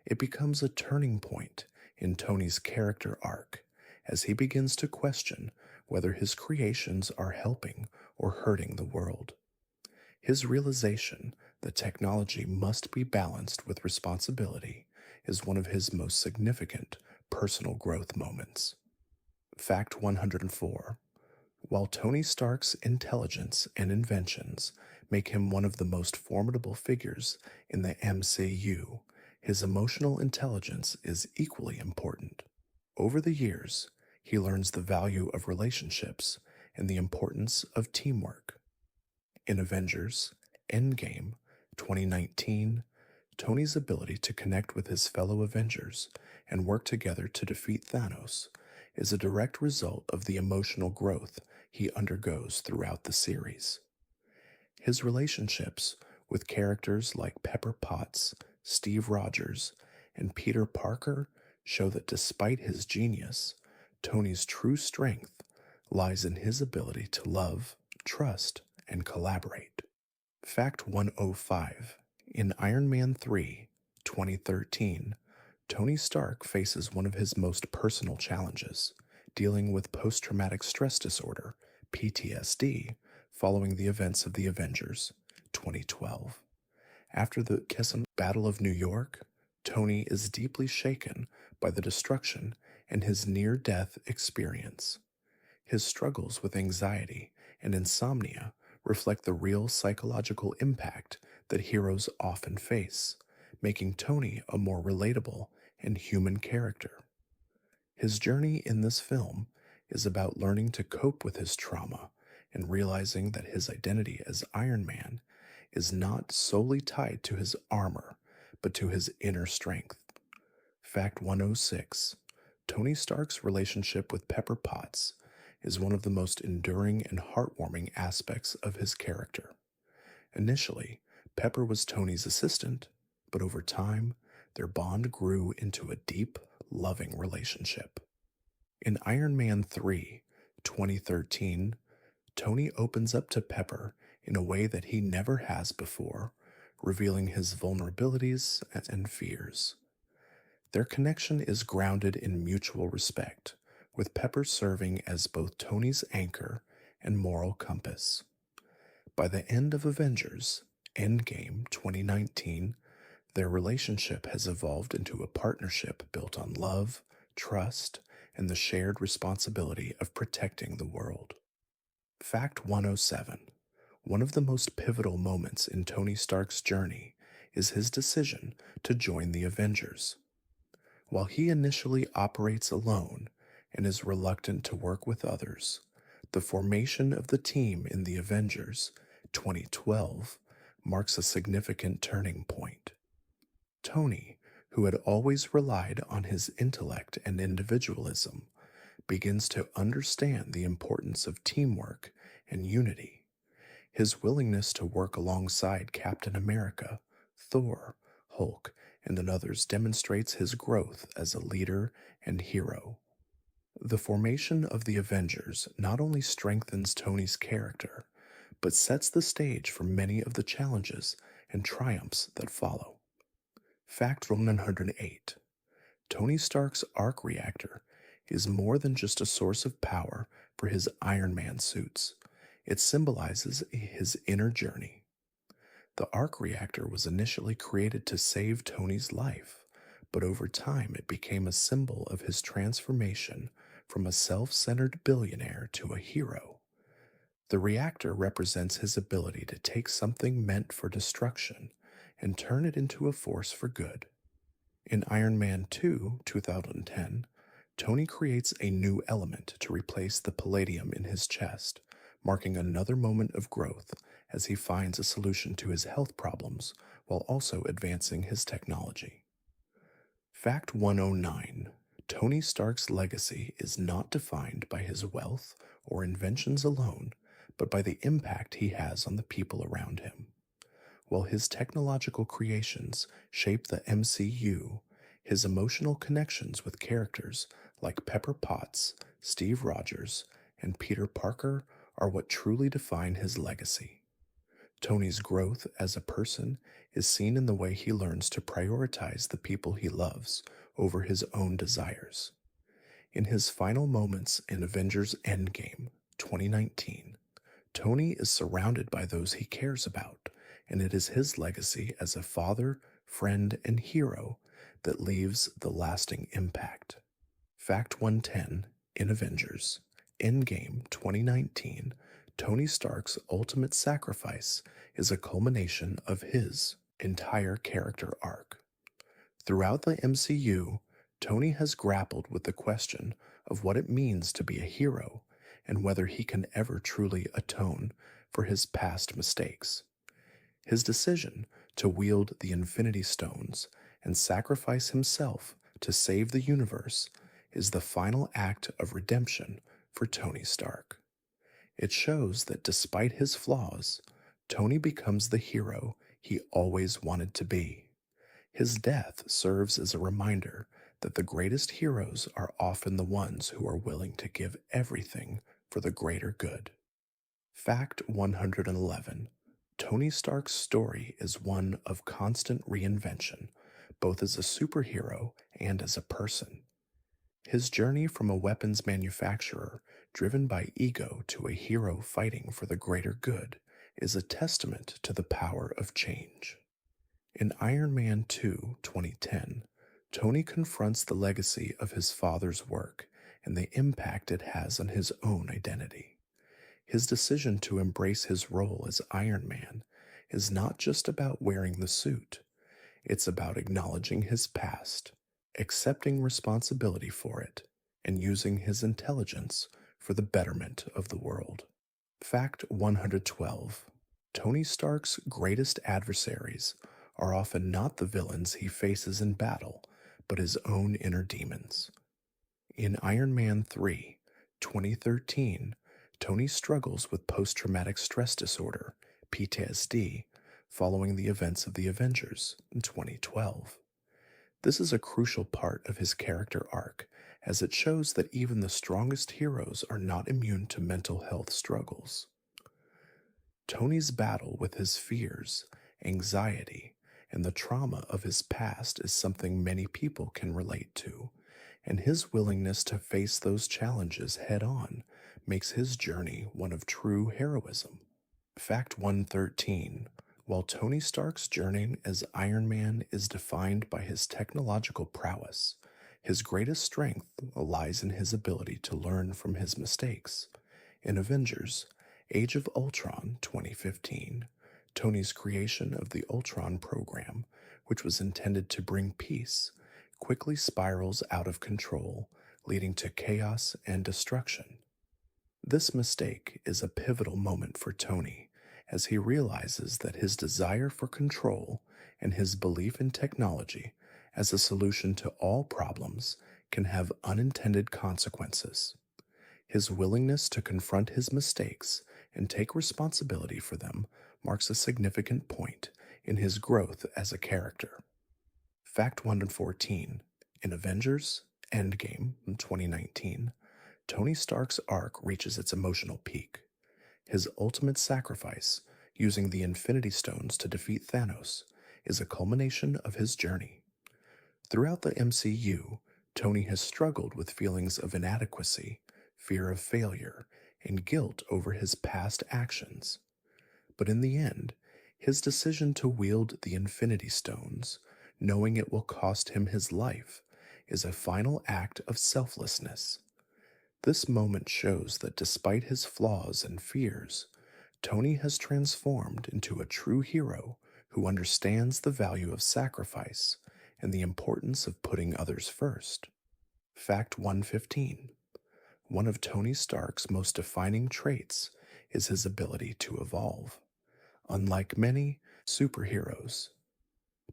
It becomes a turning point in Tony's character arc as he begins to question whether his creations are helping or hurting the world. His realization that technology must be balanced with responsibility is one of his most significant personal growth moments. Fact 104: While Tony Stark's intelligence and inventions make him one of the most formidable figures in the MCU, his emotional intelligence is equally important. Over the years, he learns the value of relationships and the importance of teamwork. In Avengers: Endgame 2019, Tony's ability to connect with his fellow Avengers and work together to defeat Thanos is a direct result of the emotional growth he undergoes throughout the series. His relationships with characters like Pepper Potts, Steve Rogers, and Peter Parker show that despite his genius, Tony's true strength lies in his ability to love, trust, and collaborate. Fact 105: In Iron Man 3, 2013, Tony Stark faces one of his most personal challenges, dealing with post traumatic stress disorder, PTSD, following the events of the Avengers, 2012. After the Kessin Battle of New York, Tony is deeply shaken by the destruction and his near death experience. His struggles with anxiety and insomnia reflect the real psychological impact that heroes often face, making Tony a more relatable and human character. His journey in this film is about learning to cope with his trauma and realizing that his identity as Iron Man is not solely tied to his armor, but to his inner strength. Fact 106: Tony Stark's relationship with Pepper Potts is one of the most enduring and heartwarming aspects of his character. Initially, Pepper was Tony's assistant, but over time, their bond grew into a deep, loving relationship. In Iron Man 3, 2013, Tony opens up to Pepper in a way that he never has before, revealing his vulnerabilities and fears. Their connection is grounded in mutual respect, with Pepper serving as both Tony's anchor and moral compass. By the end of Avengers: Endgame 2019, their relationship has evolved into a partnership built on love, trust, and the shared responsibility of protecting the world. Fact 107: One of the most pivotal moments in Tony Stark's journey is his decision to join the Avengers. While he initially operates alone and is reluctant to work with others, the formation of the team in the Avengers 2012 marks a significant turning point. Tony, who had always relied on his intellect and individualism, begins to understand the importance of teamwork and unity. His willingness to work alongside Captain America, Thor, Hulk, and others demonstrates his growth as a leader and hero. The formation of the Avengers not only strengthens Tony's character, but sets the stage for many of the challenges and triumphs that follow. Fact 108. Tony Stark's arc reactor is more than just a source of power for his Iron Man suits. It symbolizes his inner journey. The arc reactor was initially created to save Tony's life, but over time it became a symbol of his transformation from a self centered billionaire to a hero. The reactor represents his ability to take something meant for destruction and turn it into a force for good. In Iron Man 2, 2010, Tony creates a new element to replace the palladium in his chest, marking another moment of growth as he finds a solution to his health problems while also advancing his technology. Fact 109. Tony Stark's legacy is not defined by his wealth or inventions alone, but by the impact he has on the people around him. While his technological creations shape the MCU, his emotional connections with characters like Pepper Potts, Steve Rogers, and Peter Parker are what truly define his legacy. Tony's growth as a person is seen in the way he learns to prioritize the people he loves over his own desires. In his final moments in Avengers Endgame 2019, Tony is surrounded by those he cares about, and it is his legacy as a father, friend, and hero that leaves the lasting impact. Fact 110. In Avengers Endgame 2019, Tony Stark's ultimate sacrifice is a culmination of his entire character arc. Throughout the MCU, Tony has grappled with the question of what it means to be a hero and whether he can ever truly atone for his past mistakes. His decision to wield the Infinity Stones and sacrifice himself to save the universe is the final act of redemption for Tony Stark. It shows that despite his flaws, Tony becomes the hero he always wanted to be. His death serves as a reminder that the greatest heroes are often the ones who are willing to give everything for the greater good. Fact 111. Tony Stark's story is one of constant reinvention, both as a superhero and as a person. His journey from a weapons manufacturer driven by ego to a hero fighting for the greater good is a testament to the power of change. In Iron Man 2, 2010, Tony confronts the legacy of his father's work and the impact it has on his own identity. His decision to embrace his role as Iron Man is not just about wearing the suit, it's about acknowledging his past, accepting responsibility for it, and using his intelligence for the betterment of the world. Fact 112. Tony Stark's greatest adversaries are often not the villains he faces in battle, but his own inner demons. In Iron Man 3, 2013, Tony struggles with post traumatic stress disorder, PTSD, following the events of the Avengers in 2012. This is a crucial part of his character arc, as it shows that even the strongest heroes are not immune to mental health struggles. Tony's battle with his fears, anxiety, and the trauma of his past is something many people can relate to, and his willingness to face those challenges head on makes his journey one of true heroism. Fact 113. While Tony Stark's journey as Iron Man is defined by his technological prowess, his greatest strength lies in his ability to learn from his mistakes. In Avengers Age of Ultron 2015, Tony's creation of the Ultron program, which was intended to bring peace, quickly spirals out of control, leading to chaos and destruction. This mistake is a pivotal moment for Tony, as he realizes that his desire for control and his belief in technology as a solution to all problems can have unintended consequences. His willingness to confront his mistakes and take responsibility for them marks a significant point in his growth as a character. Fact 114. In Avengers Endgame in 2019, Tony Stark's arc reaches its emotional peak. His ultimate sacrifice, using the Infinity Stones to defeat Thanos, is a culmination of his journey. Throughout the MCU, Tony has struggled with feelings of inadequacy, fear of failure, and guilt over his past actions. But in the end, his decision to wield the Infinity Stones, knowing it will cost him his life, is a final act of selflessness. This moment shows that despite his flaws and fears, Tony has transformed into a true hero who understands the value of sacrifice and the importance of putting others first. Fact 115. One of Tony Stark's most defining traits is his ability to evolve. Unlike many superheroes,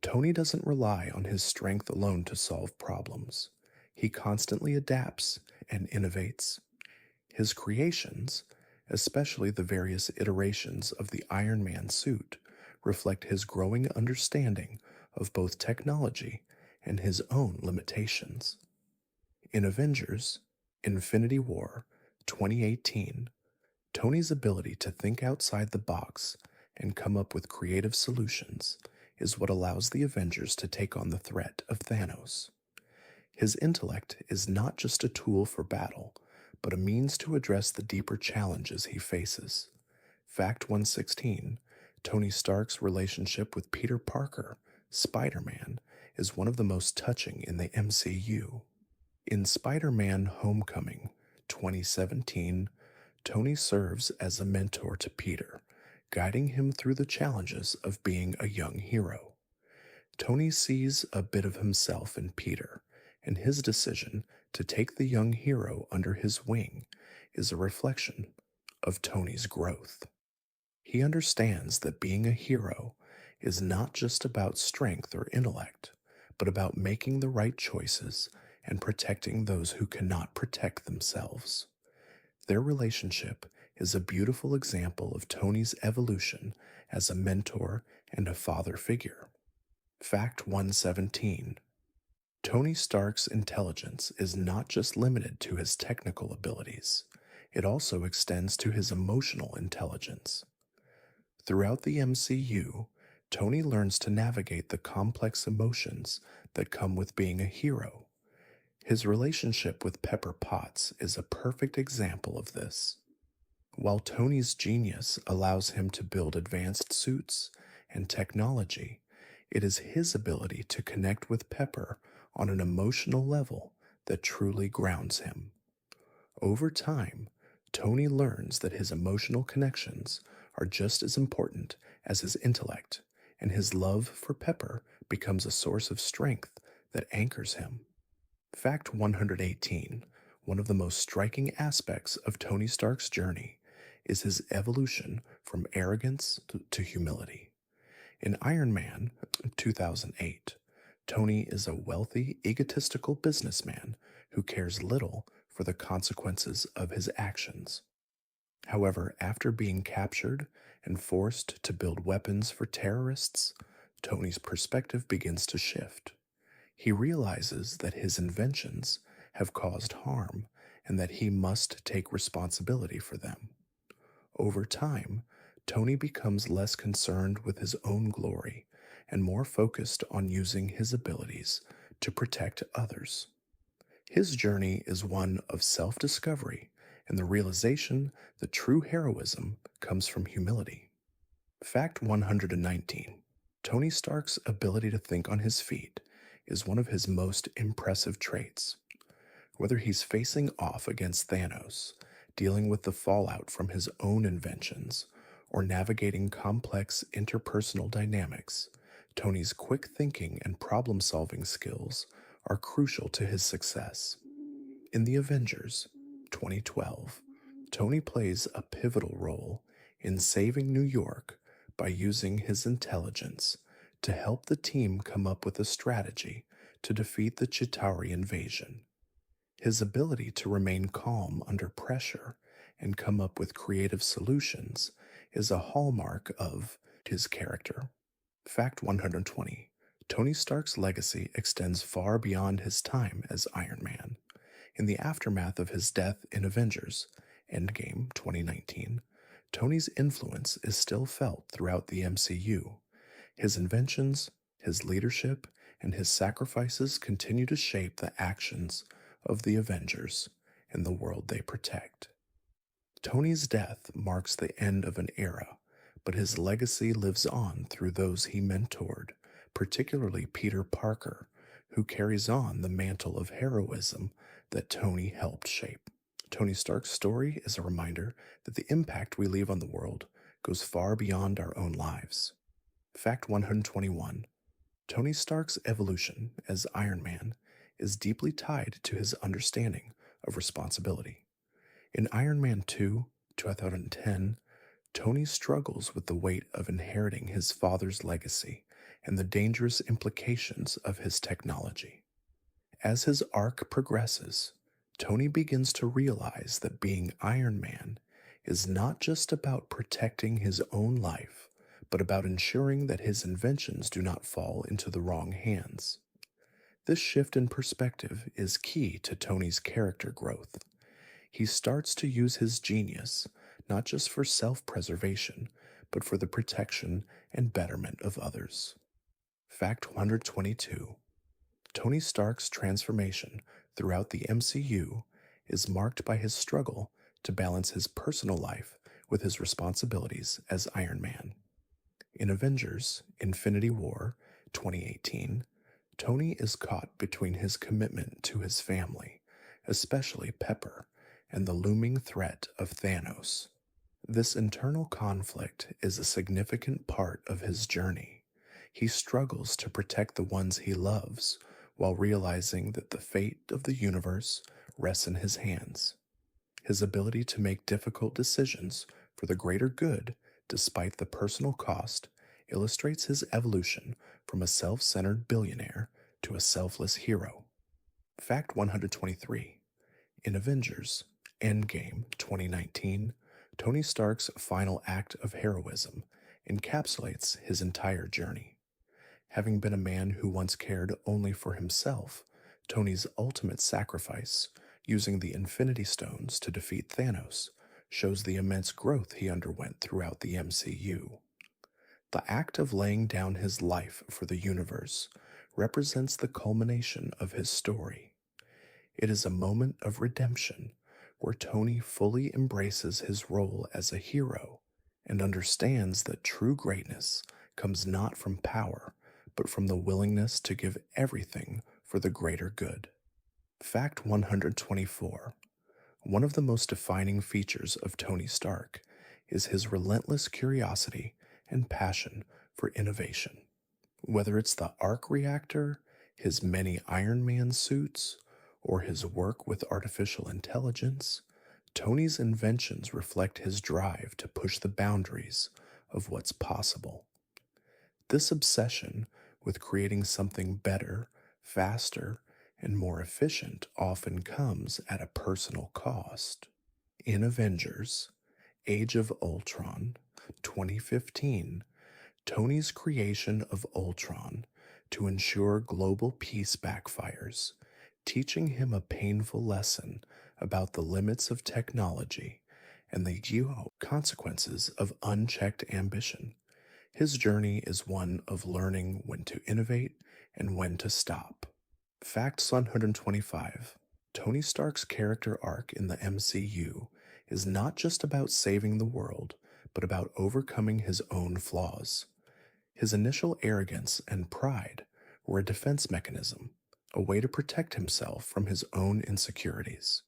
Tony doesn't rely on his strength alone to solve problems. He constantly adapts and innovates. His creations, especially the various iterations of the Iron Man suit, reflect his growing understanding of both technology and his own limitations. In Avengers Infinity War 2018, Tony's ability to think outside the box and come up with creative solutions is what allows the Avengers to take on the threat of Thanos. His intellect is not just a tool for battle, but a means to address the deeper challenges he faces. Fact 116. Tony Stark's relationship with Peter Parker, Spider-Man, is one of the most touching in the MCU. In Spider-Man Homecoming 2017, Tony serves as a mentor to Peter, guiding him through the challenges of being a young hero. Tony sees a bit of himself in Peter, and his decision to take the young hero under his wing is a reflection of Tony's growth. He understands that being a hero is not just about strength or intellect, but about making the right choices and protecting those who cannot protect themselves. Their relationship is a beautiful example of Tony's evolution as a mentor and a father figure. Fact 117. Tony Stark's intelligence is not just limited to his technical abilities, it also extends to his emotional intelligence. Throughout the MCU, Tony learns to navigate the complex emotions that come with being a hero. His relationship with Pepper Potts is a perfect example of this. While Tony's genius allows him to build advanced suits and technology, it is his ability to connect with Pepper on an emotional level that truly grounds him. Over time, Tony learns that his emotional connections are just as important as his intellect, and his love for Pepper becomes a source of strength that anchors him. Fact 118. One of the most striking aspects of Tony Stark's journey is his evolution from arrogance to humility. In Iron Man 2008, Tony is a wealthy, egotistical businessman who cares little for the consequences of his actions. However, after being captured and forced to build weapons for terrorists, Tony's perspective begins to shift. He realizes that his inventions have caused harm and that he must take responsibility for them. Over time, Tony becomes less concerned with his own glory and more focused on using his abilities to protect others. His journey is one of self-discovery and the realization that true heroism comes from humility. Fact 119. Tony Stark's ability to think on his feet is one of his most impressive traits. Whether he's facing off against Thanos, dealing with the fallout from his own inventions, or navigating complex interpersonal dynamics, Tony's quick thinking and problem-solving skills are crucial to his success. In The Avengers 2012, Tony plays a pivotal role in saving New York by using his intelligence to help the team come up with a strategy to defeat the Chitauri invasion. His ability to remain calm under pressure and come up with creative solutions is a hallmark of his character. Fact 120. Tony Stark's legacy extends far beyond his time as Iron Man. In the aftermath of his death in Avengers Endgame 2019, Tony's influence is still felt throughout the MCU. His inventions, His leadership and his sacrifices continue to shape the actions of the Avengers and the world they protect. Tony's death marks the end of an era, but his legacy lives on through those he mentored, particularly Peter Parker, who carries on the mantle of heroism that Tony helped shape. Tony Stark's story is a reminder that the impact we leave on the world goes far beyond our own lives. Fact 121: Tony Stark's evolution as Iron Man is deeply tied to his understanding of responsibility. In Iron Man 2, 2010, Tony struggles with the weight of inheriting his father's legacy and the dangerous implications of his technology. As his arc progresses, Tony begins to realize that being Iron Man is not just about protecting his own life, but about ensuring that his inventions do not fall into the wrong hands. This shift in perspective is key to Tony's character growth. He starts to use his genius not just for self preservation, but for the protection and betterment of others. Fact 122: Tony Stark's transformation throughout the MCU is marked by his struggle to balance his personal life with his responsibilities as Iron Man. In Avengers Infinity War 2018, Tony is caught between his commitment to his family, especially Pepper, and the looming threat of Thanos. This internal conflict is a significant part of his journey. He struggles to protect the ones he loves while realizing that the fate of the universe rests in his hands. His ability to make difficult decisions for the greater good, despite the personal cost, illustrates his evolution from a self centered billionaire to a selfless hero. Fact 123: In Avengers Endgame 2019, Tony Stark's final act of heroism encapsulates his entire journey. Having been a man who once cared only for himself, Tony's ultimate sacrifice, using the Infinity Stones to defeat Thanos, shows the immense growth he underwent throughout the MCU. The act of laying down his life for the universe represents the culmination of his story. It is a moment of redemption where Tony fully embraces his role as a hero and understands that true greatness comes not from power, but from the willingness to give everything for the greater good. Fact 124: One of the most defining features of Tony Stark is his relentless curiosity and passion for innovation. Whether it's the arc reactor, his many Iron Man suits, or his work with artificial intelligence, Tony's inventions reflect his drive to push the boundaries of what's possible. This obsession with creating something better, faster, and more efficient often comes at a personal cost. In Avengers Age of Ultron 2015, Tony's creation of Ultron to ensure global peace backfires, teaching him a painful lesson about the limits of technology and the consequences of unchecked ambition. His journey is one of learning when to innovate and when to stop. Fact 125: Tony Stark's character arc in the MCU is not just about saving the world, but about overcoming his own flaws. His initial arrogance and pride were a defense mechanism, a way to protect himself from his own insecurities.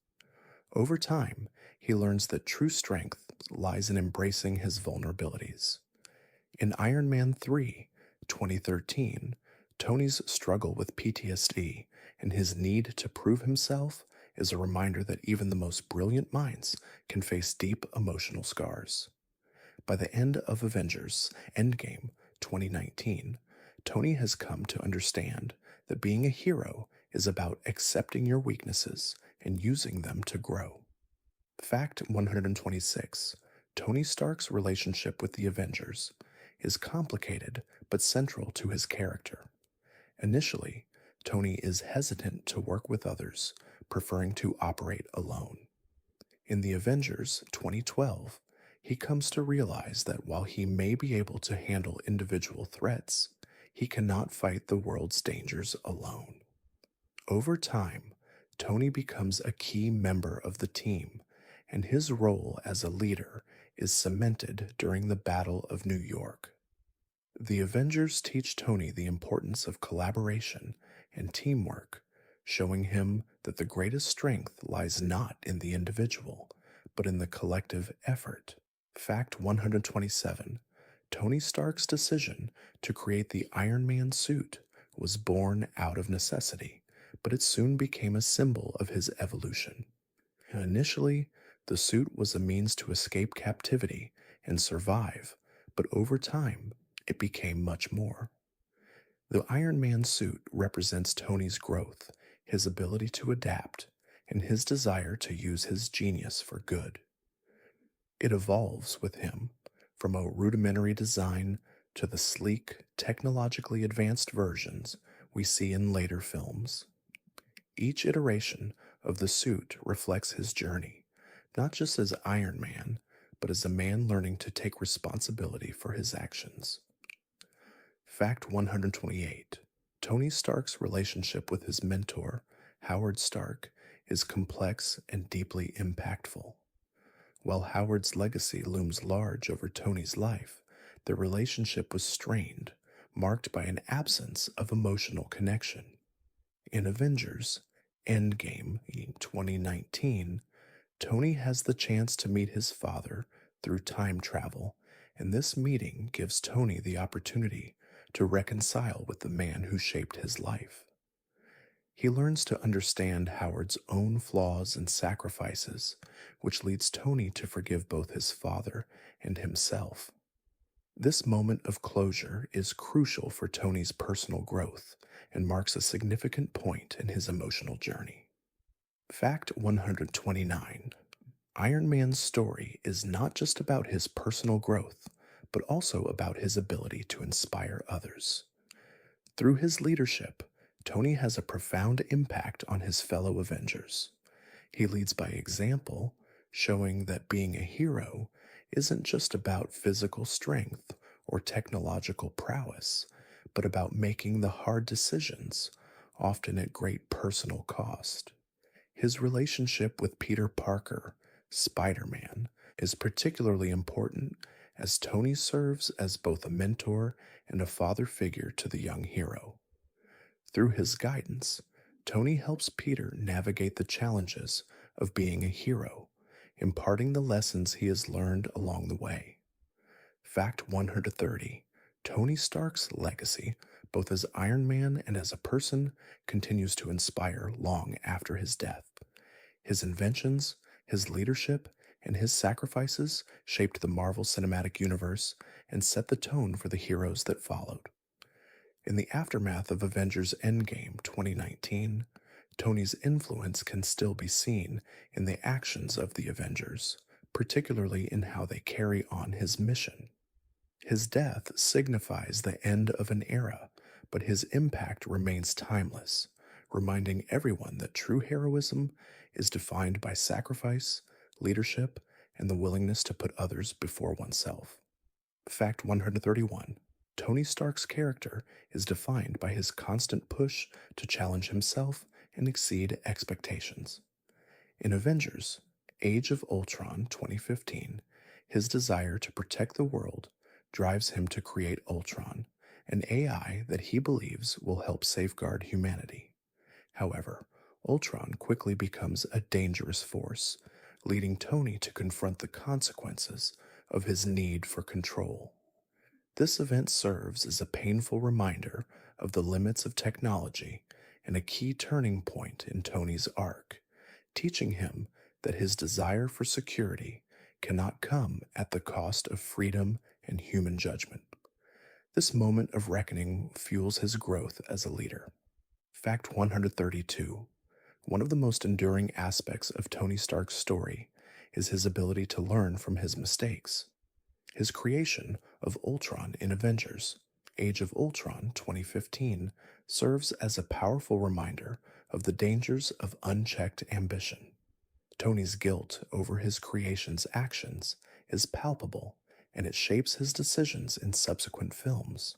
Over time, he learns that true strength lies in embracing his vulnerabilities. In Iron Man 3, 2013, Tony's struggle with PTSD and his need to prove himself is a reminder that even the most brilliant minds can face deep emotional scars. By the end of Avengers Endgame 2019, Tony has come to understand that being a hero is about accepting your weaknesses and using them to grow. Fact 126: Tony Stark's relationship with the Avengers is complicated but central to his character. Initially, Tony is hesitant to work with others, preferring to operate alone. In the Avengers 2012, he comes to realize that while he may be able to handle individual threats, he cannot fight the world's dangers alone. Over time, Tony becomes a key member of the team, and his role as a leader is cemented during the Battle of New York. The Avengers teach Tony the importance of collaboration and teamwork, showing him that the greatest strength lies not in the individual, but in the collective effort. Fact 127: Tony Stark's decision to create the Iron Man suit was born out of necessity, but it soon became a symbol of his evolution. Initially, the suit was a means to escape captivity and survive, but over time, it became much more. The Iron Man suit represents Tony's growth, his ability to adapt, and his desire to use his genius for good. It evolves with him, from a rudimentary design to the sleek, technologically advanced versions we see in later films. Each iteration of the suit reflects his journey, not just as Iron Man, but as a man learning to take responsibility for his actions. Fact 128: Tony Stark's relationship with his mentor, Howard Stark, is complex and deeply impactful. While Howard's legacy looms large over Tony's life, their relationship was strained, marked by an absence of emotional connection. In Avengers Endgame in 2019, Tony has the chance to meet his father through time travel, and this meeting gives Tony the opportunity to reconcile with the man who shaped his life. He learns to understand Howard's own flaws and sacrifices, which leads Tony to forgive both his father and himself. This moment of closure is crucial for Tony's personal growth and marks a significant point in his emotional journey. Fact 129: Iron Man's story is not just about his personal growth, but also about his ability to inspire others. Through his leadership, Tony has a profound impact on his fellow Avengers. He leads by example, showing that being a hero isn't just about physical strength or technological prowess, but about making the hard decisions, often at great personal cost. His relationship with Peter Parker, Spider Man, is particularly important as Tony serves as both a mentor and a father figure to the young hero. Through his guidance, Tony helps Peter navigate the challenges of being a hero, imparting the lessons he has learned along the way. Fact 130: Tony Stark's legacy, both as Iron Man and as a person, continues to inspire long after his death. His inventions, his leadership, and his sacrifices shaped the Marvel Cinematic Universe and set the tone for the heroes that followed. In the aftermath of Avengers Endgame 2019, Tony's influence can still be seen in the actions of the Avengers, particularly in how they carry on his mission. His death signifies the end of an era, but his impact remains timeless, reminding everyone that true heroism is defined by sacrifice, leadership, and the willingness to put others before oneself. Fact 131: Tony Stark's character is defined by his constant push to challenge himself and exceed expectations. In Avengers Age of Ultron 2015, his desire to protect the world drives him to create Ultron, an AI that he believes will help safeguard humanity. However, Ultron quickly becomes a dangerous force, leading Tony to confront the consequences of his need for control. This event serves as a painful reminder of the limits of technology and a key turning point in Tony's arc, teaching him that his desire for security cannot come at the cost of freedom and human judgment. This moment of reckoning fuels his growth as a leader. Fact 132: One of the most enduring aspects of Tony Stark's story is his ability to learn from his mistakes. His creation of Ultron in Avengers Age of Ultron 2015 serves as a powerful reminder of the dangers of unchecked ambition. Tony's guilt over his creation's actions is palpable, and it shapes his decisions in subsequent films.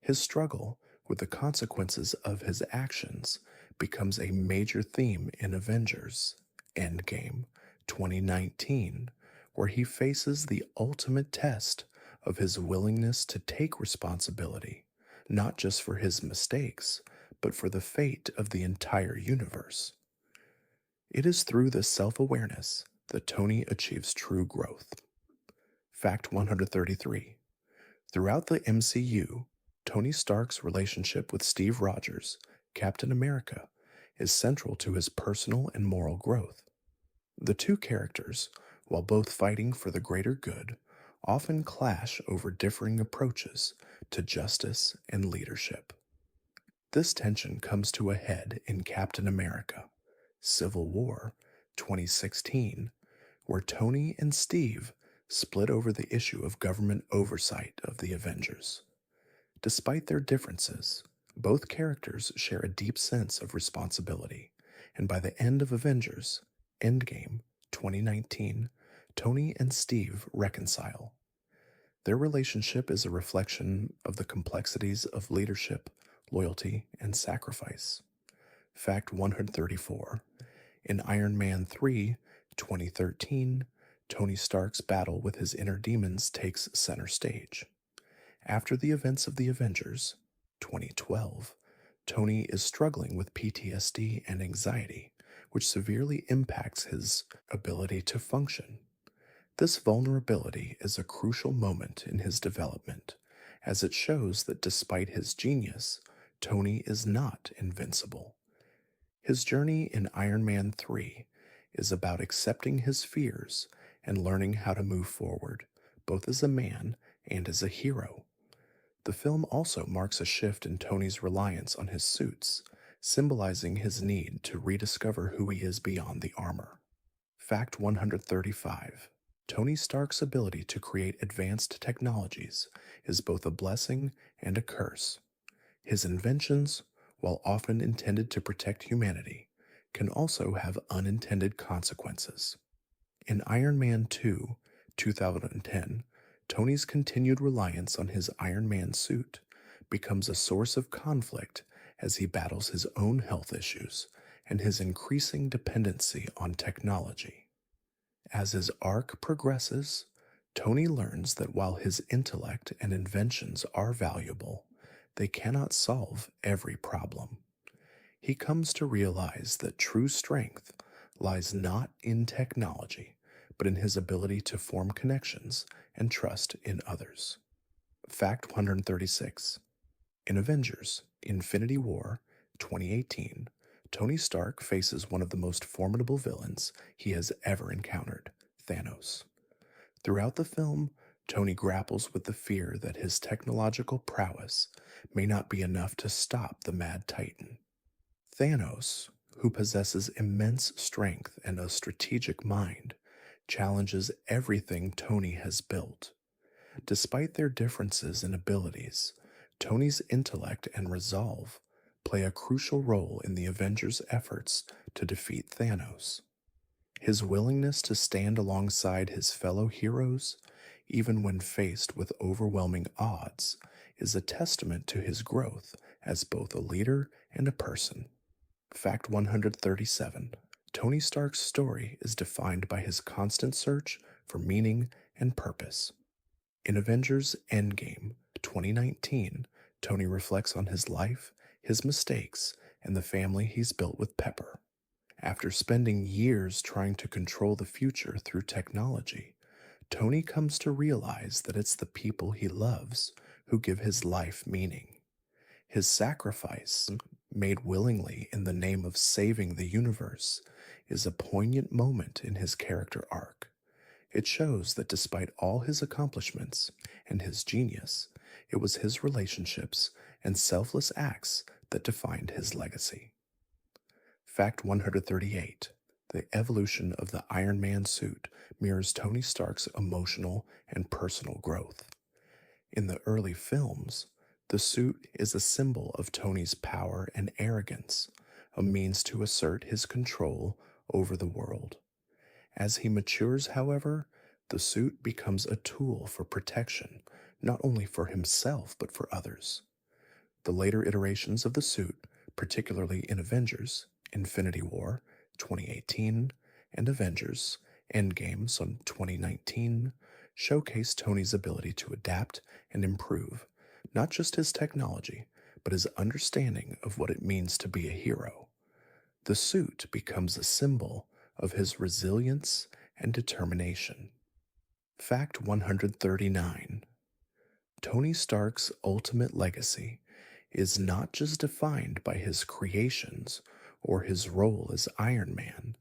His struggle with the consequences of his actions becomes a major theme in Avengers Endgame 2019, where he faces the ultimate test of his willingness to take responsibility, not just for his mistakes, but for the fate of the entire universe. It is through this self awareness that Tony achieves true growth. Fact 133. Throughout the MCU, Tony Stark's relationship with Steve Rogers, Captain America, is central to his personal and moral growth. The two characters, while both fighting for the greater good, often clash over differing approaches to justice and leadership. This tension comes to a head in Captain America Civil War 2016, where Tony and Steve split over the issue of government oversight of the Avengers. Despite their differences, both characters share a deep sense of responsibility, and by the end of Avengers Endgame 2019, Tony and Steve reconcile. Their relationship is a reflection of the complexities of leadership, loyalty, and sacrifice. Fact 134. In Iron Man 3, 2013, Tony Stark's battle with his inner demons takes center stage. After the events of the Avengers, 2012, Tony is struggling with PTSD and anxiety, which severely impacts his ability to function. This vulnerability is a crucial moment in his development, as it shows that despite his genius, Tony is not invincible. His journey in Iron Man 3 is about accepting his fears and learning how to move forward, both as a man and as a hero. The film also marks a shift in Tony's reliance on his suits, symbolizing his need to rediscover who he is beyond the armor. Fact 135. Tony Stark's ability to create advanced technologies is both a blessing and a curse. His inventions, while often intended to protect humanity, can also have unintended consequences. In Iron Man 2, 2010, Tony's continued reliance on his Iron Man suit becomes a source of conflict as he battles his own health issues and his increasing dependency on technology. As his arc progresses, Tony learns that while his intellect and inventions are valuable, they cannot solve every problem. He comes to realize that true strength lies not in technology, but in his ability to form connections and trust in others. Fact 136. In Avengers Infinity War 2018, Tony Stark faces one of the most formidable villains he has ever encountered, Thanos. Throughout the film, Tony grapples with the fear that his technological prowess may not be enough to stop the Mad Titan. Thanos, who possesses immense strength and a strategic mind, challenges everything Tony has built. Despite their differences in abilities, Tony's intellect and resolve play a crucial role in the Avengers' efforts to defeat Thanos. His willingness to stand alongside his fellow heroes, even when faced with overwhelming odds, is a testament to his growth as both a leader and a person. Fact 137. Tony Stark's story is defined by his constant search for meaning and purpose. In Avengers Endgame 2019, Tony reflects on his life, his mistakes, and the family he's built with Pepper. After spending years trying to control the future through technology, Tony comes to realize that it's the people he loves who give his life meaning. His sacrifice, made willingly in the name of saving the universe, is a poignant moment in his character arc. It shows that despite all his accomplishments and his genius, it was his relationships and selfless acts that defined his legacy. Fact 138. The evolution of the Iron Man suit mirrors Tony Stark's emotional and personal growth. In the early films, the suit is a symbol of Tony's power and arrogance, a means to assert his control over the world. As he matures, however, the suit becomes a tool for protection, not only for himself but for others. The later iterations of the suit, particularly in Avengers, Infinity War 2018, and Avengers Endgame on 2019, showcase Tony's ability to adapt and improve, not just his technology, but his understanding of what it means to be a hero. The suit becomes a symbol of his resilience and determination. Fact 139: Tony Stark's ultimate legacy is not just defined by his creations or his role as Iron Man,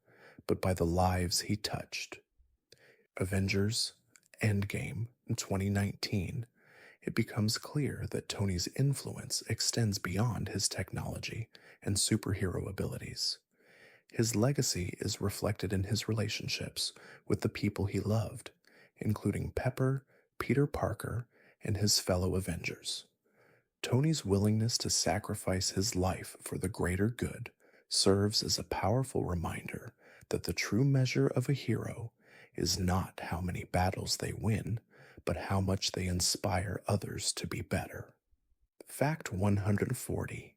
but by the lives he touched. Avengers Endgame in 2019, it becomes clear that Tony's influence extends beyond his technology and superhero abilities. His legacy is reflected in his relationships with the people he loved, including Pepper, Peter Parker, and his fellow Avengers. Tony's willingness to sacrifice his life for the greater good serves as a powerful reminder that the true measure of a hero is not how many battles they win, but how much they inspire others to be better. Fact 140: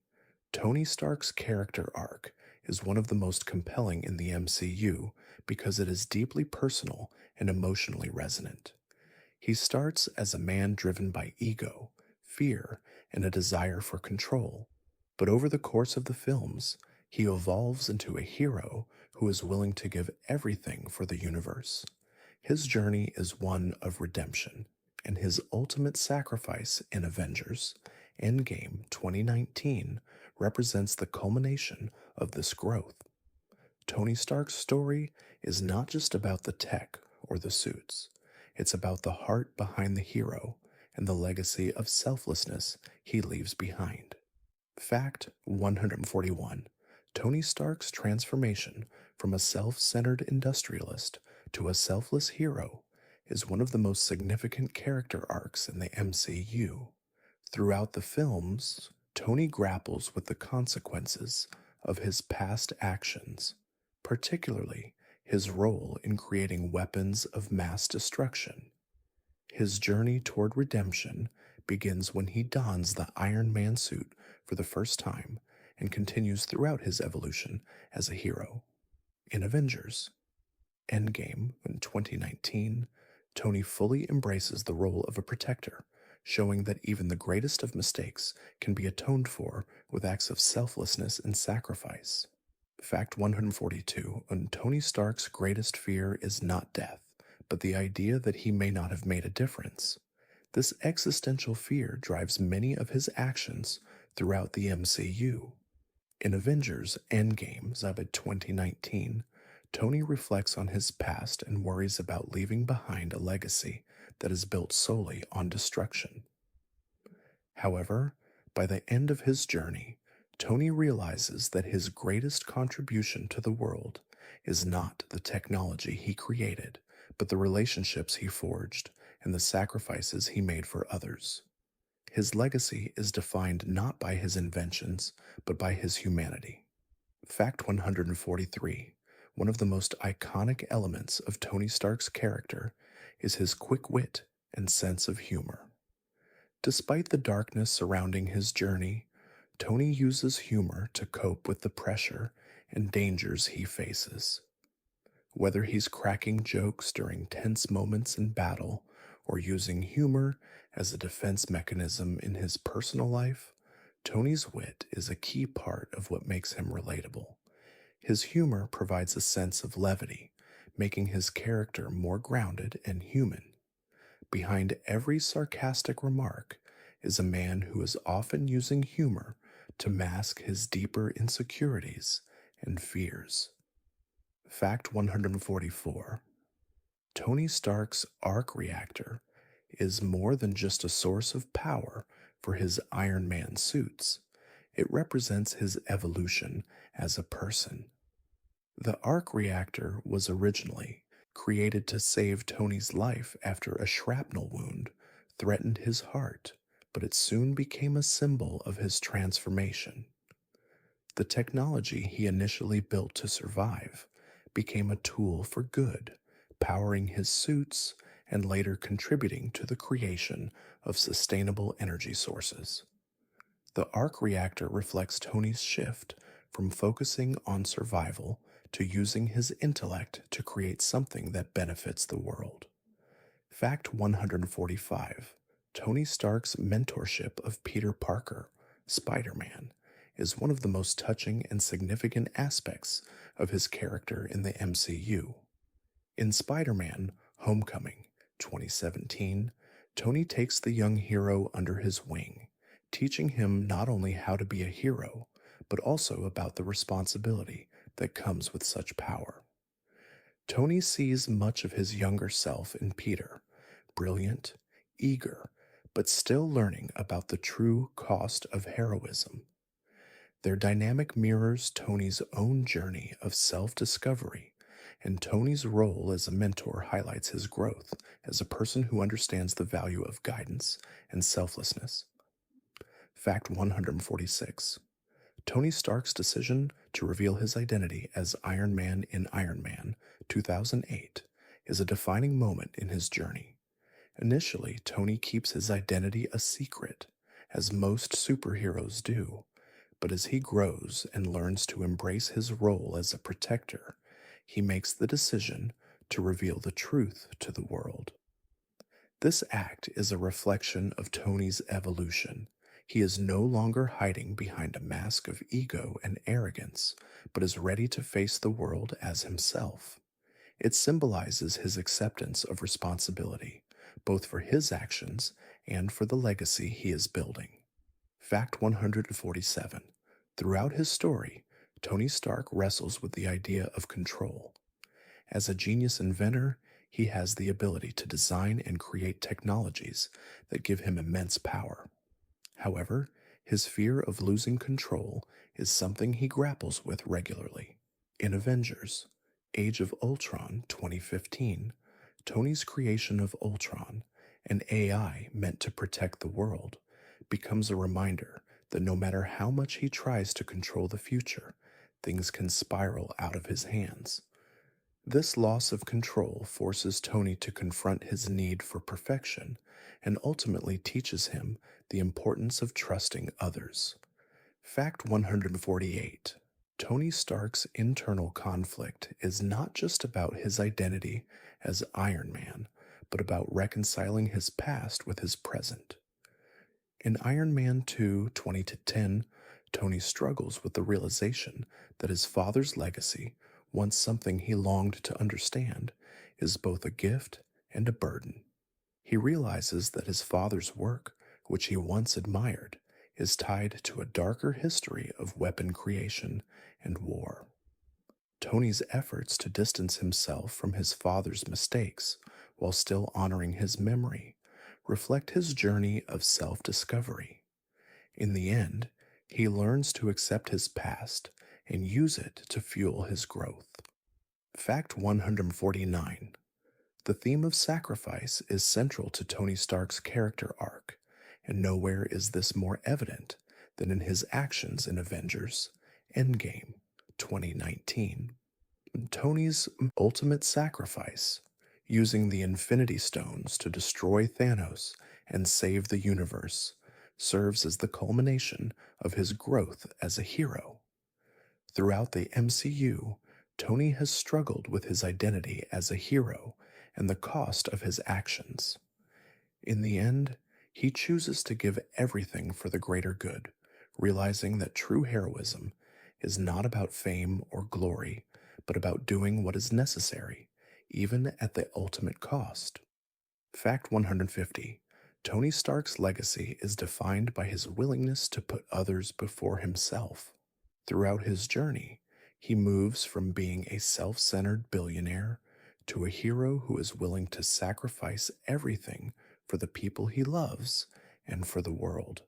Tony Stark's character arc is one of the most compelling in the MCU because it is deeply personal and emotionally resonant. He starts as a man driven by ego, fear, and a desire for control, but over the course of the films, he evolves into a hero who is willing to give everything for the universe. His journey is one of redemption, and his ultimate sacrifice in Avengers Endgame 2019 represents the culmination of this growth. Tony Stark's story is not just about the tech or the suits, it's about the heart behind the hero and the legacy of selflessness he leaves behind. Fact 141: Tony Stark's transformation from a self centered industrialist to a selfless hero is one of the most significant character arcs in the MCU. Throughout the films, Tony grapples with the consequences of his past actions, particularly his role in creating weapons of mass destruction. His journey toward redemption begins when he dons the Iron Man suit for the first time and continues throughout his evolution as a hero. In Avengers Endgame in 2019, Tony fully embraces the role of a protector, showing that even the greatest of mistakes can be atoned for with acts of selflessness and sacrifice. Fact 142: Tony Stark's greatest fear is not death, but the idea that he may not have made a difference. This existential fear drives many of his actions throughout the MCU. In Avengers Endgame, Zabad 2019, Tony reflects on his past and worries about leaving behind a legacy that is built solely on destruction. However, by the end of his journey, Tony realizes that his greatest contribution to the world is not the technology he created, but the relationships he forged and the sacrifices he made for others. His legacy is defined not by his inventions, but by his humanity. Fact 143: one of the most iconic elements of Tony Stark's character is his quick wit and sense of humor. Despite the darkness surrounding his journey, Tony uses humor to cope with the pressure and dangers he faces. Whether he's cracking jokes during tense moments in battle or using humor as a defense mechanism in his personal life, Tony's wit is a key part of what makes him relatable. His humor provides a sense of levity, making his character more grounded and human. Behind every sarcastic remark is a man who is often using humor to mask his deeper insecurities and fears. Fact 144: Tony Stark's arc reactor is more than just a source of power for his Iron Man suits. It represents his evolution as a person. The arc reactor was originally created to save Tony's life after a shrapnel wound threatened his heart, but it soon became a symbol of his transformation. The technology he initially built to survive became a tool for good, powering his suits and later contributing to the creation of sustainable energy sources. The arc reactor reflects Tony's shift from focusing on survival to using his intellect to create something that benefits the world. Fact 145: Tony Stark's mentorship of Peter Parker, Spider Man, is one of the most touching and significant aspects of his character in the MCU. In Spider Man Homecoming 2017, Tony takes the young hero under his wing, teaching him not only how to be a hero, but also about the responsibility that comes with such power. Tony sees much of his younger self in Peter, brilliant, eager, but still learning about the true cost of heroism. Their dynamic mirrors Tony's own journey of self discovery, and Tony's role as a mentor highlights his growth as a person who understands the value of guidance and selflessness. Fact 146: Tony Stark's decision to reveal his identity as Iron Man in Iron Man 2008 is a defining moment in his journey. Initially, Tony keeps his identity a secret, as most superheroes do, but as he grows and learns to embrace his role as a protector, he makes the decision to reveal the truth to the world. This act is a reflection of Tony's evolution. He is no longer hiding behind a mask of ego and arrogance, but is ready to face the world as himself. It symbolizes his acceptance of responsibility, both for his actions and for the legacy he is building. Fact 147: Throughout his story, Tony Stark wrestles with the idea of control. As a genius inventor, he has the ability to design and create technologies that give him immense power. However, his fear of losing control is something he grapples with regularly. In Avengers: Age of Ultron 2015, Tony's creation of Ultron, an AI meant to protect the world, becomes a reminder that no matter how much he tries to control the future, things can spiral out of his hands. This loss of control forces Tony to confront his need for perfection and ultimately teaches him the importance of trusting others. Fact 148: Tony Stark's internal conflict is not just about his identity as Iron Man, but about reconciling his past with his present. In Iron Man 2 20-10, Tony struggles with the realization that his father's legacy, once something he longed to understand, is both a gift and a burden. He realizes that his father's work, which he once admired, is tied to a darker history of weapon creation and war. Tony's efforts to distance himself from his father's mistakes while still honoring his memory reflect his journey of self discovery. In the end, he learns to accept his past and use it to fuel his growth. Fact 149: The theme of sacrifice is central to Tony Stark's character arc, and nowhere is this more evident than in his actions in Avengers Endgame 2019. Tony's ultimate sacrifice, using the Infinity Stones to destroy Thanos and save the universe, serves as the culmination of his growth as a hero. Throughout the MCU, Tony has struggled with his identity as a hero and the cost of his actions. In the end, he chooses to give everything for the greater good, realizing that true heroism is not about fame or glory, but about doing what is necessary, even at the ultimate cost. Fact 150: Tony Stark's legacy is defined by his willingness to put others before himself. Throughout his journey, he moves from being a self-centered billionaire to a hero who is willing to sacrifice everything for the people he loves and for the world.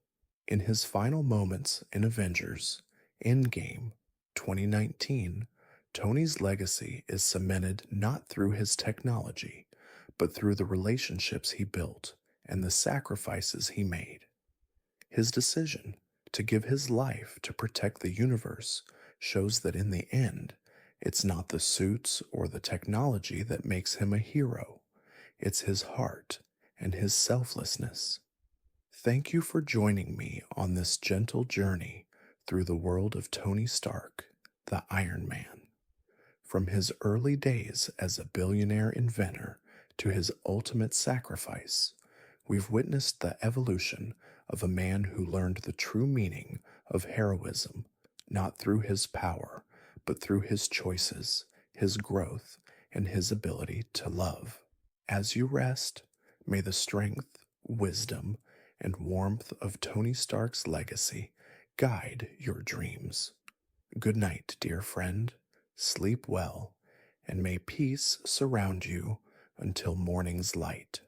In his final moments in Avengers Endgame 2019, Tony's legacy is cemented not through his technology, but through the relationships he built and the sacrifices he made. His decision to give his life to protect the universe shows that in the end, it's not the suits or the technology that makes him a hero. It's his heart and his selflessness. Thank you for joining me on this gentle journey through the world of Tony Stark, the Iron Man. From his early days as a billionaire inventor to his ultimate sacrifice, we've witnessed the evolution of a man who learned the true meaning of heroism not through his power, but through his choices, his growth, and his ability to love. As you rest, may the strength, wisdom, and warmth of Tony Stark's legacy guide your dreams. Good night, dear friend. Sleep well, and may peace surround you until morning's light.